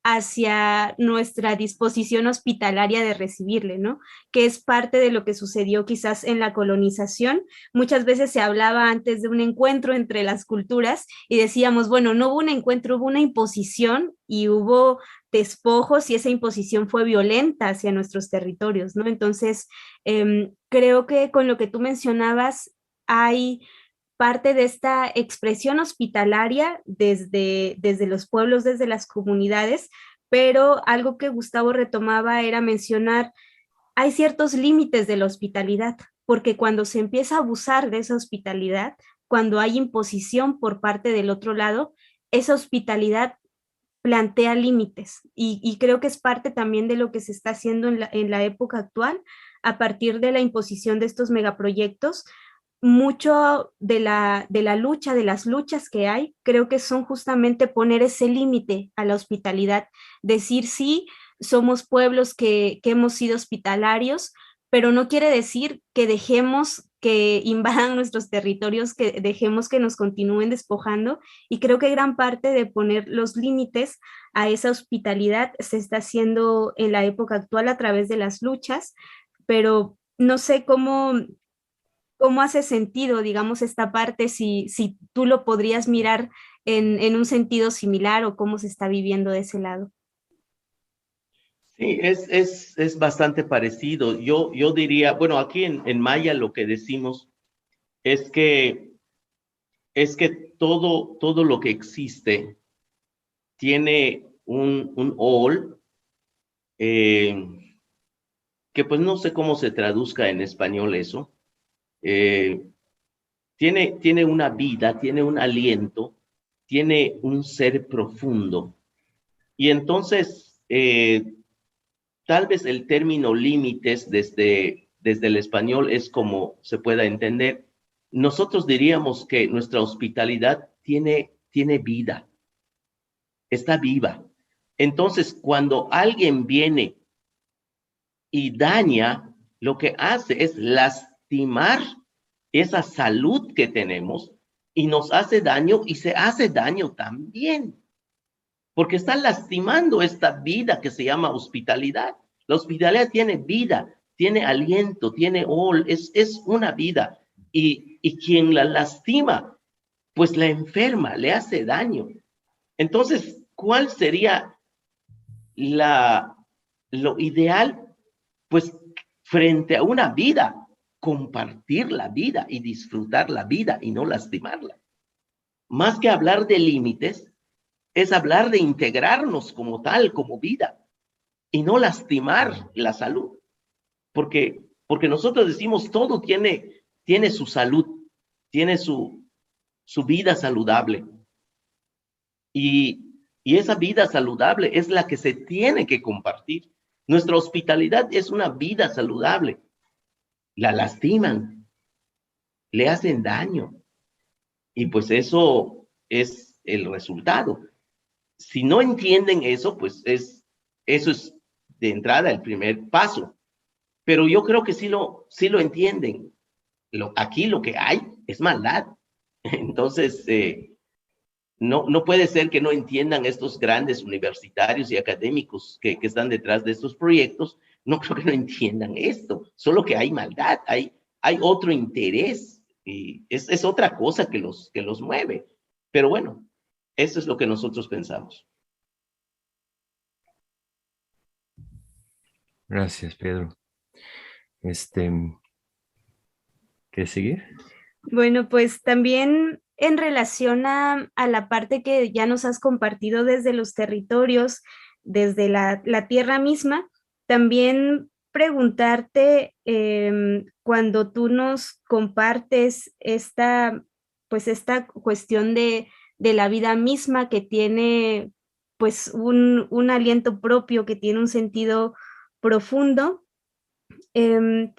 hacia nuestra disposición hospitalaria de recibirle, ¿no? Que es parte de lo que sucedió quizás en la colonización. Muchas veces se hablaba antes de un encuentro entre las culturas y decíamos, bueno, no hubo un encuentro, hubo una imposición y hubo despojos y esa imposición fue violenta hacia nuestros territorios, ¿no? Entonces, creo que con lo que tú mencionabas hay parte de esta expresión hospitalaria desde los pueblos, desde las comunidades, pero algo que Gustavo retomaba era mencionar, hay ciertos límites de la hospitalidad, porque cuando se empieza a abusar de esa hospitalidad, cuando hay imposición por parte del otro lado, esa hospitalidad plantea límites y creo que es parte también de lo que se está haciendo en la época actual a partir de la imposición de estos megaproyectos. Mucho de la lucha, de las luchas que hay, creo que son justamente poner ese límite a la hospitalidad, decir sí, somos pueblos que hemos sido hospitalarios, pero no quiere decir que dejemos que invadan nuestros territorios, que dejemos que nos continúen despojando. Y creo que gran parte de poner los límites a esa hospitalidad se está haciendo en la época actual a través de las luchas, pero no sé cómo hace sentido, digamos, esta parte, si tú lo podrías mirar en un sentido similar o cómo se está viviendo de ese lado. Sí, es bastante parecido. Yo diría, bueno, aquí en Maya lo que decimos es que, todo lo que existe tiene un ol, eh, que pues no sé cómo se traduzca en español eso. Eh, tiene una vida, tiene un aliento, tiene un ser profundo. Y entonces, tal vez el término límites desde el español es como se pueda entender. Nosotros diríamos que nuestra hospitalidad tiene vida, está viva. Entonces, cuando alguien viene y daña, lo que hace es lastimar esa salud que tenemos y nos hace daño y se hace daño también, porque está lastimando esta vida que se llama hospitalidad. La hospitalidad tiene vida, tiene aliento, tiene es una vida. Y quien la lastima, pues la enferma, le hace daño. Entonces, ¿cuál sería lo ideal? Pues frente a una vida, compartir la vida y disfrutar la vida y no lastimarla. Más que hablar de límites, es hablar de integrarnos como tal, como vida, y no lastimar la salud. Porque nosotros decimos todo tiene su salud, tiene su vida saludable. Y esa vida saludable es la que se tiene que compartir. Nuestra hospitalidad es una vida saludable. La lastiman, le hacen daño. Y pues eso es el resultado. Si no entienden eso, pues eso es de entrada el primer paso. Pero yo creo que sí lo entienden. Aquí lo que hay es maldad. Entonces, no puede ser que no entiendan estos grandes universitarios y académicos que están detrás de estos proyectos. No creo que no entiendan esto. Solo que hay maldad, hay otro interés. Y es otra cosa que los mueve. Pero bueno, eso es lo que nosotros pensamos. Gracias, Pedro. ¿Qué sigue? Bueno, pues también en relación a la parte que ya nos has compartido desde los territorios, desde la tierra misma, también preguntarte cuando tú nos compartes pues esta cuestión de la vida misma que tiene pues un aliento propio, que tiene un sentido profundo. em,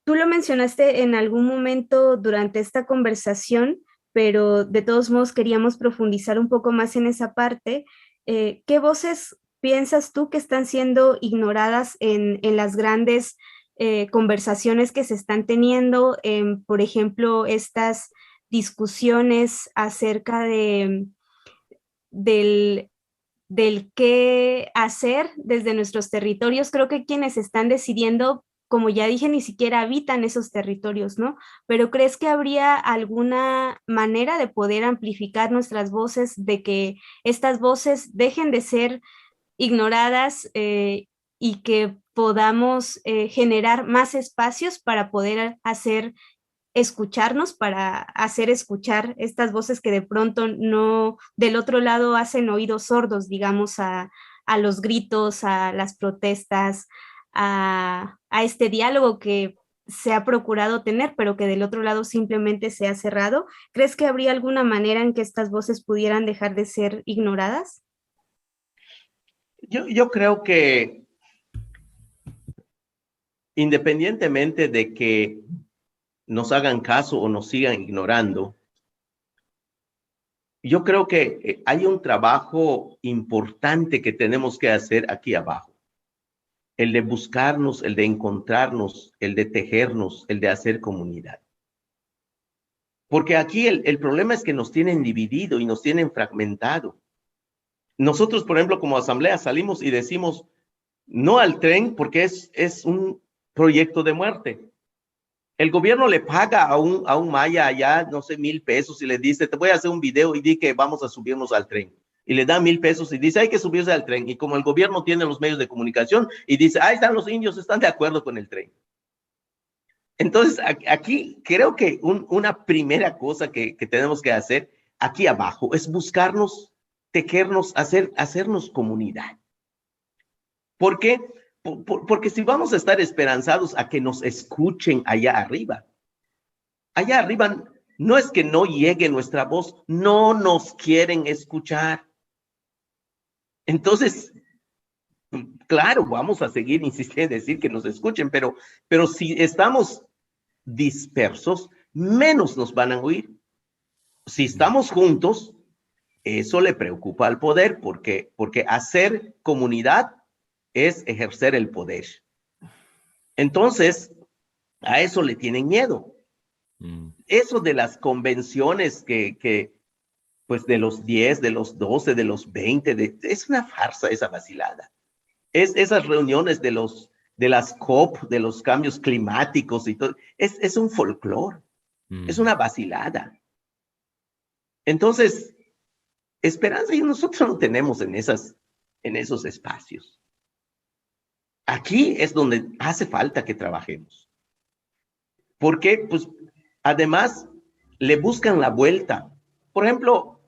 Tú lo mencionaste en algún momento durante esta conversación, pero de todos modos queríamos profundizar un poco más en esa parte. ¿Qué voces piensas tú que están siendo ignoradas en las grandes conversaciones que se están teniendo? Por ejemplo, estas discusiones acerca del, del qué hacer desde nuestros territorios. Creo que quienes están decidiendo, como ya dije, ni siquiera habitan esos territorios, ¿no? Pero ¿crees que habría alguna manera de poder amplificar nuestras voces, de que estas voces dejen de ser ignoradas y que podamos generar más espacios para poder hacer escucharnos, para hacer escuchar estas voces que de pronto no, del otro lado hacen oídos sordos, digamos, a los gritos, a las protestas, a este diálogo que se ha procurado tener, pero que del otro lado simplemente se ha cerrado? ¿Crees que habría alguna manera en que estas voces pudieran dejar de ser ignoradas? Yo creo que independientemente de que nos hagan caso o nos sigan ignorando, yo creo que hay un trabajo importante que tenemos que hacer aquí abajo. el de buscarnos, el de encontrarnos, el de tejernos, el de hacer comunidad. Porque aquí el problema es que nos tienen dividido y nos tienen fragmentado. Nosotros, por ejemplo, como asamblea salimos y decimos no al tren porque es un proyecto de muerte. El gobierno le paga a un maya allá, no sé, 1,000 pesos y le dice, te voy a hacer un video y di que vamos a subirnos al tren. Y le da 1,000 pesos y dice, hay que subirse al tren. Y como el gobierno tiene los medios de comunicación y dice, ahí están los indios, están de acuerdo con el tren. Entonces, aquí creo que una primera cosa que tenemos que hacer aquí abajo es buscarnos, tejernos, hacernos comunidad. ¿Por qué? Porque si vamos a estar esperanzados a que nos escuchen allá arriba no es que no llegue nuestra voz, no nos quieren escuchar. Entonces, claro, vamos a seguir insistiendo en decir que nos escuchen, pero si estamos dispersos, menos nos van a oír. Si estamos juntos, eso le preocupa al poder, porque hacer comunidad es ejercer el poder. Entonces, a eso le tienen miedo. Eso de las convenciones pues de los 10, de los 12, de los 20, es una farsa esa vacilada. Esas reuniones de las COP, de los cambios climáticos y todo, es un folclore, es una vacilada. Entonces, esperanza y nosotros no tenemos en esos espacios. Aquí es donde hace falta que trabajemos. Porque, pues, además, le buscan la vuelta. Por ejemplo,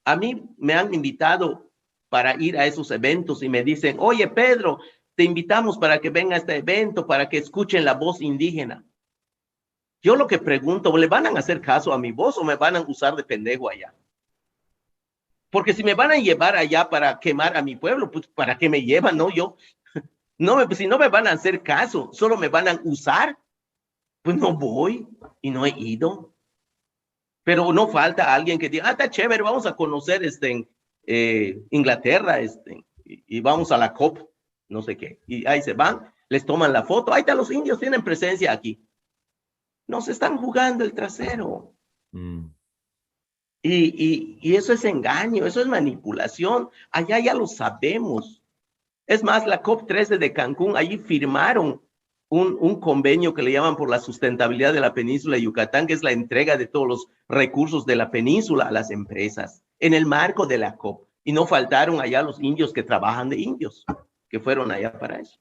a mí me han invitado para ir a esos eventos y me dicen, oye, Pedro, te invitamos para que venga a este evento, para que escuchen la voz indígena. Yo lo que pregunto, ¿le van a hacer caso a mi voz o me van a usar de pendejo allá? Porque si me van a llevar allá para quemar a mi pueblo, pues ¿para qué me llevan? No, si no me van a hacer caso, solo me van a usar, pues no voy y no he ido. Pero no falta alguien que diga, está chévere, vamos a conocer Inglaterra, y vamos a la COP, no sé qué. Y ahí se van, les toman la foto, ahí están los indios, tienen presencia aquí. Nos están jugando el trasero. Y eso es engaño, eso es manipulación. Allá ya lo sabemos. Es más, la COP13 de Cancún, allí firmaron un convenio que le llaman por la sustentabilidad de la península de Yucatán, que es la entrega de todos los recursos de la península a las empresas, en el marco de la COP. Y no faltaron allá los indios que trabajan de indios, que fueron allá para eso.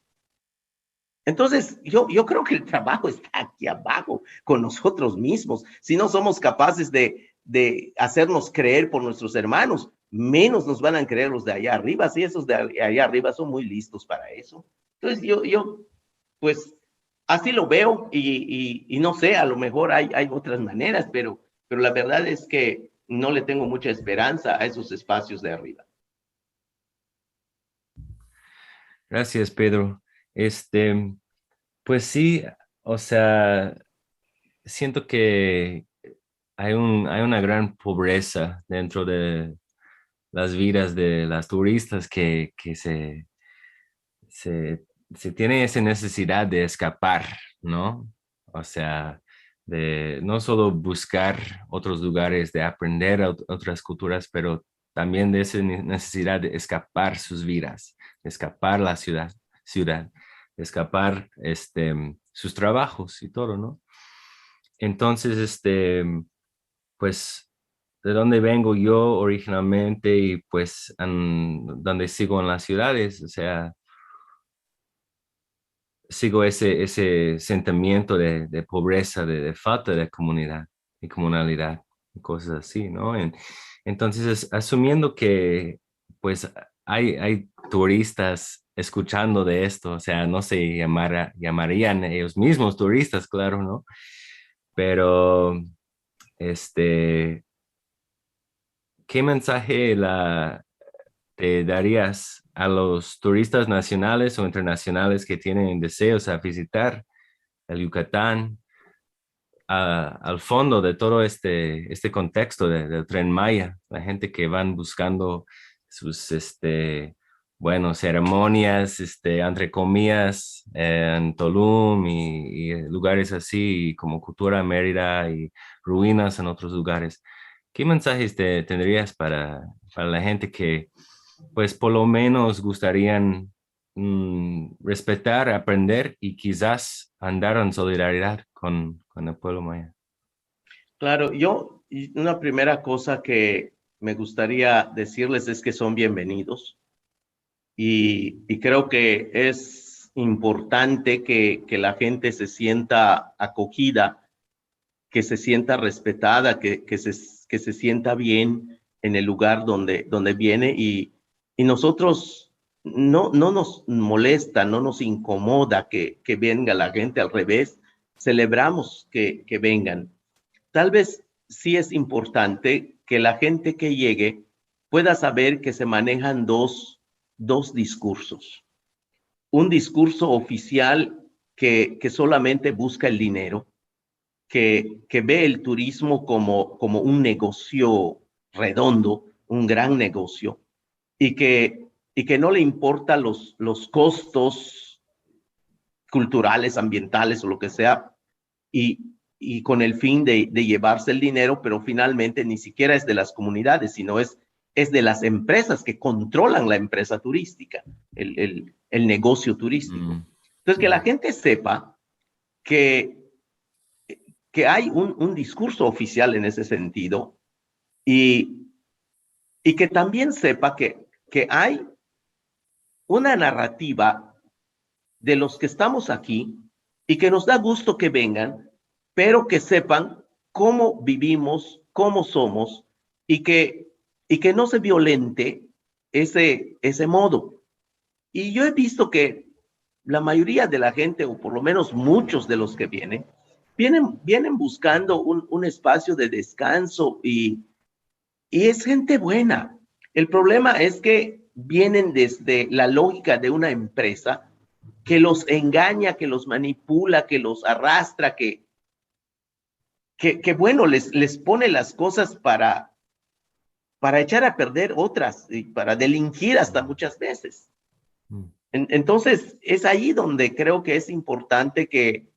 Entonces, yo creo que el trabajo está aquí abajo, con nosotros mismos. Si no somos capaces de hacernos creer por nuestros hermanos, menos nos van a creer los de allá arriba. Sí, esos de allá arriba son muy listos para eso. Entonces, yo pues, así lo veo y no sé, a lo mejor hay otras maneras, pero la verdad es que no le tengo mucha esperanza a esos espacios de arriba. Gracias, Pedro. Pues sí, o sea, siento que hay una gran pobreza dentro de las vidas de las turistas que se tiene esa necesidad de escapar, ¿no? O sea, de no solo buscar otros lugares, de aprender otras culturas, pero también de esa necesidad de escapar sus vidas, de escapar la ciudad, de escapar sus trabajos y todo, ¿no? Entonces, pues, de donde vengo yo originalmente y pues donde sigo en las ciudades, o sea, sigo ese sentimiento de pobreza, de falta de comunidad y comunalidad y cosas así, ¿no? Entonces, asumiendo que pues hay turistas escuchando de esto, o sea, no se llamarían ellos mismos turistas, claro, ¿no? Pero, ¿qué mensaje te darías a los turistas nacionales o internacionales que tienen deseos a visitar el Yucatán, al fondo de todo este contexto del Tren Maya, la gente que van buscando sus bueno, ceremonias, entre comillas, en Tulum y lugares así, como Cultura Mérida y ruinas en otros lugares. ¿Qué mensajes tendrías para la gente que, pues, por lo menos gustarían respetar, aprender y quizás andar en solidaridad con el pueblo maya? Claro, una primera cosa que me gustaría decirles es que son bienvenidos y creo que es importante que la gente se sienta acogida, que se sienta respetada, que se sienta bien en el lugar donde viene y nosotros no nos molesta, no nos incomoda que venga la gente, al revés, celebramos que vengan. Tal vez sí es importante que la gente que llegue pueda saber que se manejan dos discursos. Un discurso oficial que solamente busca el dinero, que ve el turismo como un negocio redondo, un gran negocio, y que no le importa los costos culturales, ambientales o lo que sea, y con el fin de llevarse el dinero, pero finalmente ni siquiera es de las comunidades, sino es de las empresas que controlan la empresa turística, el negocio turístico. Mm, Entonces, que la mm, gente sepa que, que hay un discurso oficial en ese sentido y, y que también sepa que hay una narrativa de los que estamos aquí y que nos da gusto que vengan, pero que sepan cómo vivimos, cómo somos y que no se violente ese modo. Y yo he visto que la mayoría de la gente, o por lo menos muchos de los que vienen buscando un espacio de descanso y es gente buena. El problema es que vienen desde la lógica de una empresa que los engaña, que los manipula, que los arrastra, que bueno, les pone las cosas para echar a perder otras y para delinquir hasta muchas veces. mm. Entonces, es ahí donde creo que es importante que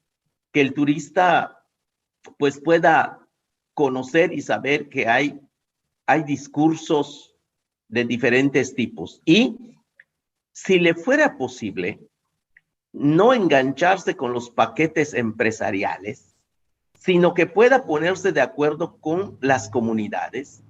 el turista pues pueda conocer y saber que hay discursos de diferentes tipos. Y si le fuera posible, no engancharse con los paquetes empresariales, sino que pueda ponerse de acuerdo con las comunidades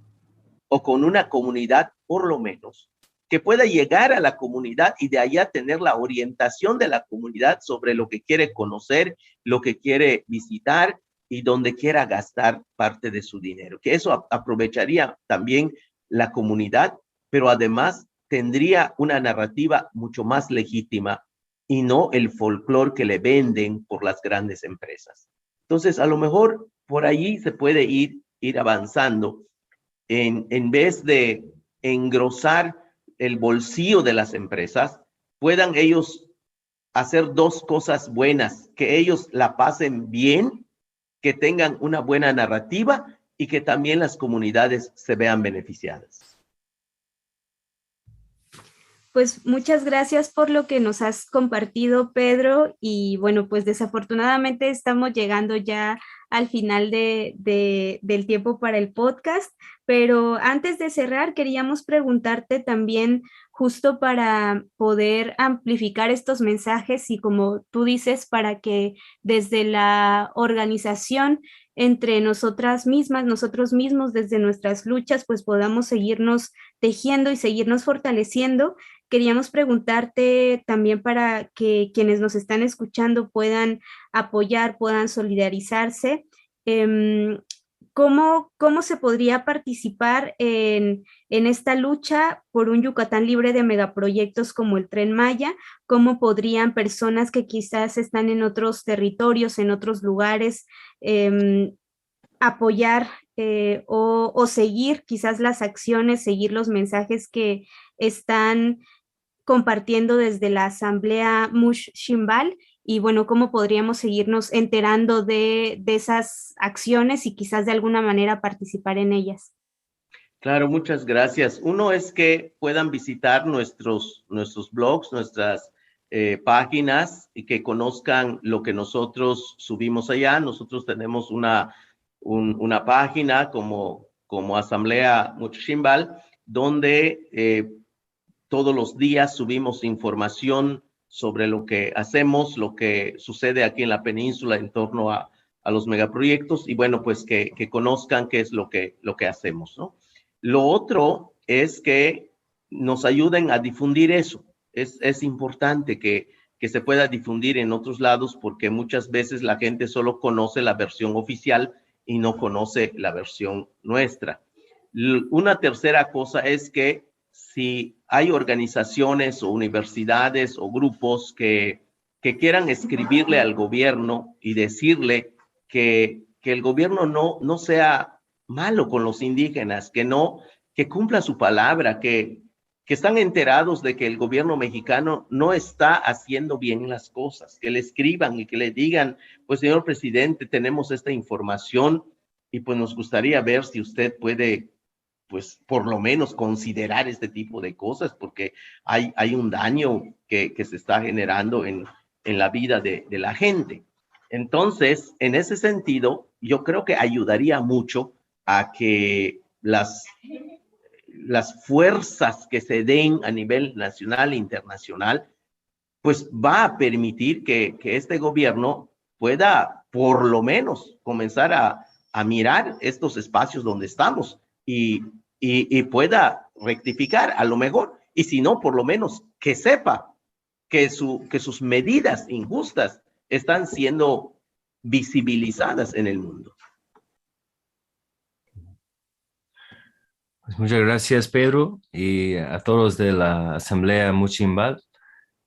o con una comunidad por lo menos, que pueda llegar a la comunidad y de allá tener la orientación de la comunidad sobre lo que quiere conocer, lo que quiere visitar y donde quiera gastar parte de su dinero. Que eso aprovecharía también la comunidad, pero además tendría una narrativa mucho más legítima y no el folclore que le venden por las grandes empresas. Entonces, a lo mejor por allí se puede ir avanzando en vez de engrosar el bolsillo de las empresas, puedan ellos hacer dos cosas buenas, que ellos la pasen bien, que tengan una buena narrativa y que también las comunidades se vean beneficiadas. Pues muchas gracias por lo que nos has compartido, Pedro. Y bueno, pues desafortunadamente estamos llegando ya al final del tiempo para el podcast, pero antes de cerrar, queríamos preguntarte también, justo para poder amplificar estos mensajes y como tú dices, para que desde la organización entre nosotras mismas, nosotros mismos, desde nuestras luchas, pues podamos seguirnos tejiendo y seguirnos fortaleciendo. Queríamos preguntarte también para que quienes nos están escuchando puedan apoyar, puedan solidarizarse. Eh, ¿Cómo se podría participar en esta lucha por un Yucatán libre de megaproyectos como el Tren Maya? ¿Cómo podrían personas que quizás están en otros territorios, en otros lugares, apoyar o seguir quizás las acciones, seguir los mensajes que están compartiendo desde la Asamblea Mush Shimbal? Y bueno, ¿cómo podríamos seguirnos enterando de esas acciones y quizás de alguna manera participar en ellas? Claro, muchas gracias. Uno es que puedan visitar nuestros blogs, nuestras páginas y que conozcan lo que nosotros subimos allá. Nosotros tenemos una página como Asamblea Muchimbal, donde todos los días subimos información sobre lo que hacemos, lo que sucede aquí en la península en torno a los megaproyectos y bueno, pues que conozcan qué es lo que hacemos, ¿no? Lo otro es que nos ayuden a difundir eso. Es importante que se pueda difundir en otros lados porque muchas veces la gente solo conoce la versión oficial y no conoce la versión nuestra. Una tercera cosa es que si hay organizaciones o universidades o grupos que quieran escribirle al gobierno y decirle que el gobierno no sea malo con los indígenas, que cumpla su palabra, que están enterados de que el gobierno mexicano no está haciendo bien las cosas, que le escriban y que le digan, pues señor presidente, tenemos esta información y pues nos gustaría ver si usted puede, pues por lo menos considerar este tipo de cosas, porque hay un daño que se está generando en la vida de la gente. Entonces, en ese sentido, yo creo que ayudaría mucho a que las fuerzas que se den a nivel nacional e internacional, pues va a permitir que este gobierno pueda por lo menos comenzar a mirar estos espacios donde estamos y pueda rectificar a lo mejor, y si no, por lo menos que sepa que sus medidas injustas están siendo visibilizadas en el mundo. Pues muchas gracias, Pedro, y a todos de la Asamblea Muchimbal.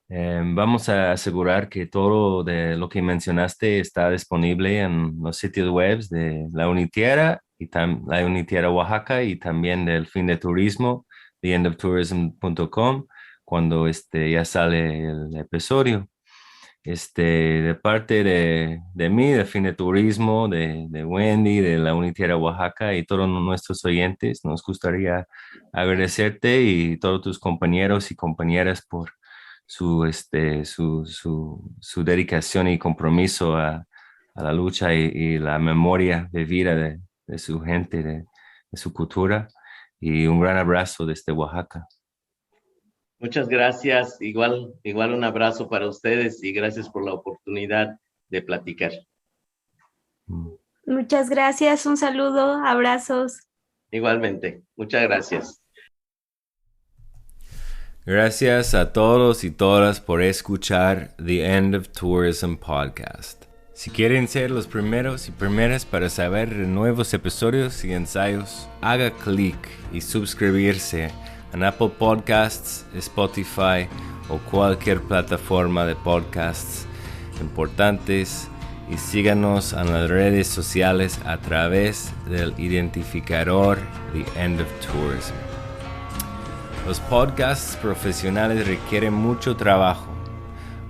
Vamos a asegurar que todo de lo que mencionaste está disponible en los sitios web de la Unitierra y la Unitierra Oaxaca y también del Fin de Turismo, theendoftourism.com, cuando ya sale el episodio. De parte de mí, de Fin de Turismo, de Wendy, de la Unitierra Oaxaca y todos nuestros oyentes, nos gustaría agradecerte y todos tus compañeros y compañeras por su dedicación y compromiso a la lucha y la memoria de vida de su gente, de su cultura. Y un gran abrazo desde Oaxaca. Muchas gracias. Igual un abrazo para ustedes y gracias por la oportunidad de platicar. Muchas gracias. Un saludo, abrazos. Igualmente. Muchas gracias. Gracias a todos y todas por escuchar The End of Tourism Podcast. Si quieren ser los primeros y primeras para saber de nuevos episodios y ensayos, haga clic y suscribirse en Apple Podcasts, Spotify o cualquier plataforma de podcasts importantes y síganos en las redes sociales a través del identificador The End of Tourism. Los podcasts profesionales requieren mucho trabajo.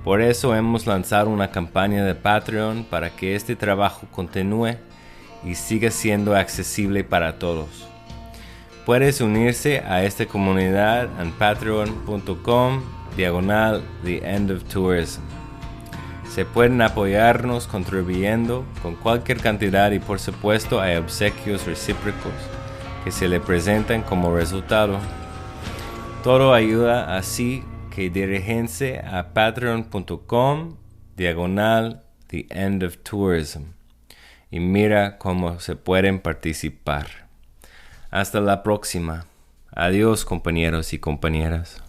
Por eso hemos lanzado una campaña de Patreon para que este trabajo continúe y siga siendo accesible para todos. Puedes unirse a esta comunidad en patreon.com/The End of Tourism. Se pueden apoyarnos contribuyendo con cualquier cantidad y por supuesto hay obsequios recíprocos que se le presentan como resultado. Todo ayuda así que diríjense a patreon.com/The End of Tourism y mira cómo se pueden participar. Hasta la próxima. Adiós, compañeros y compañeras.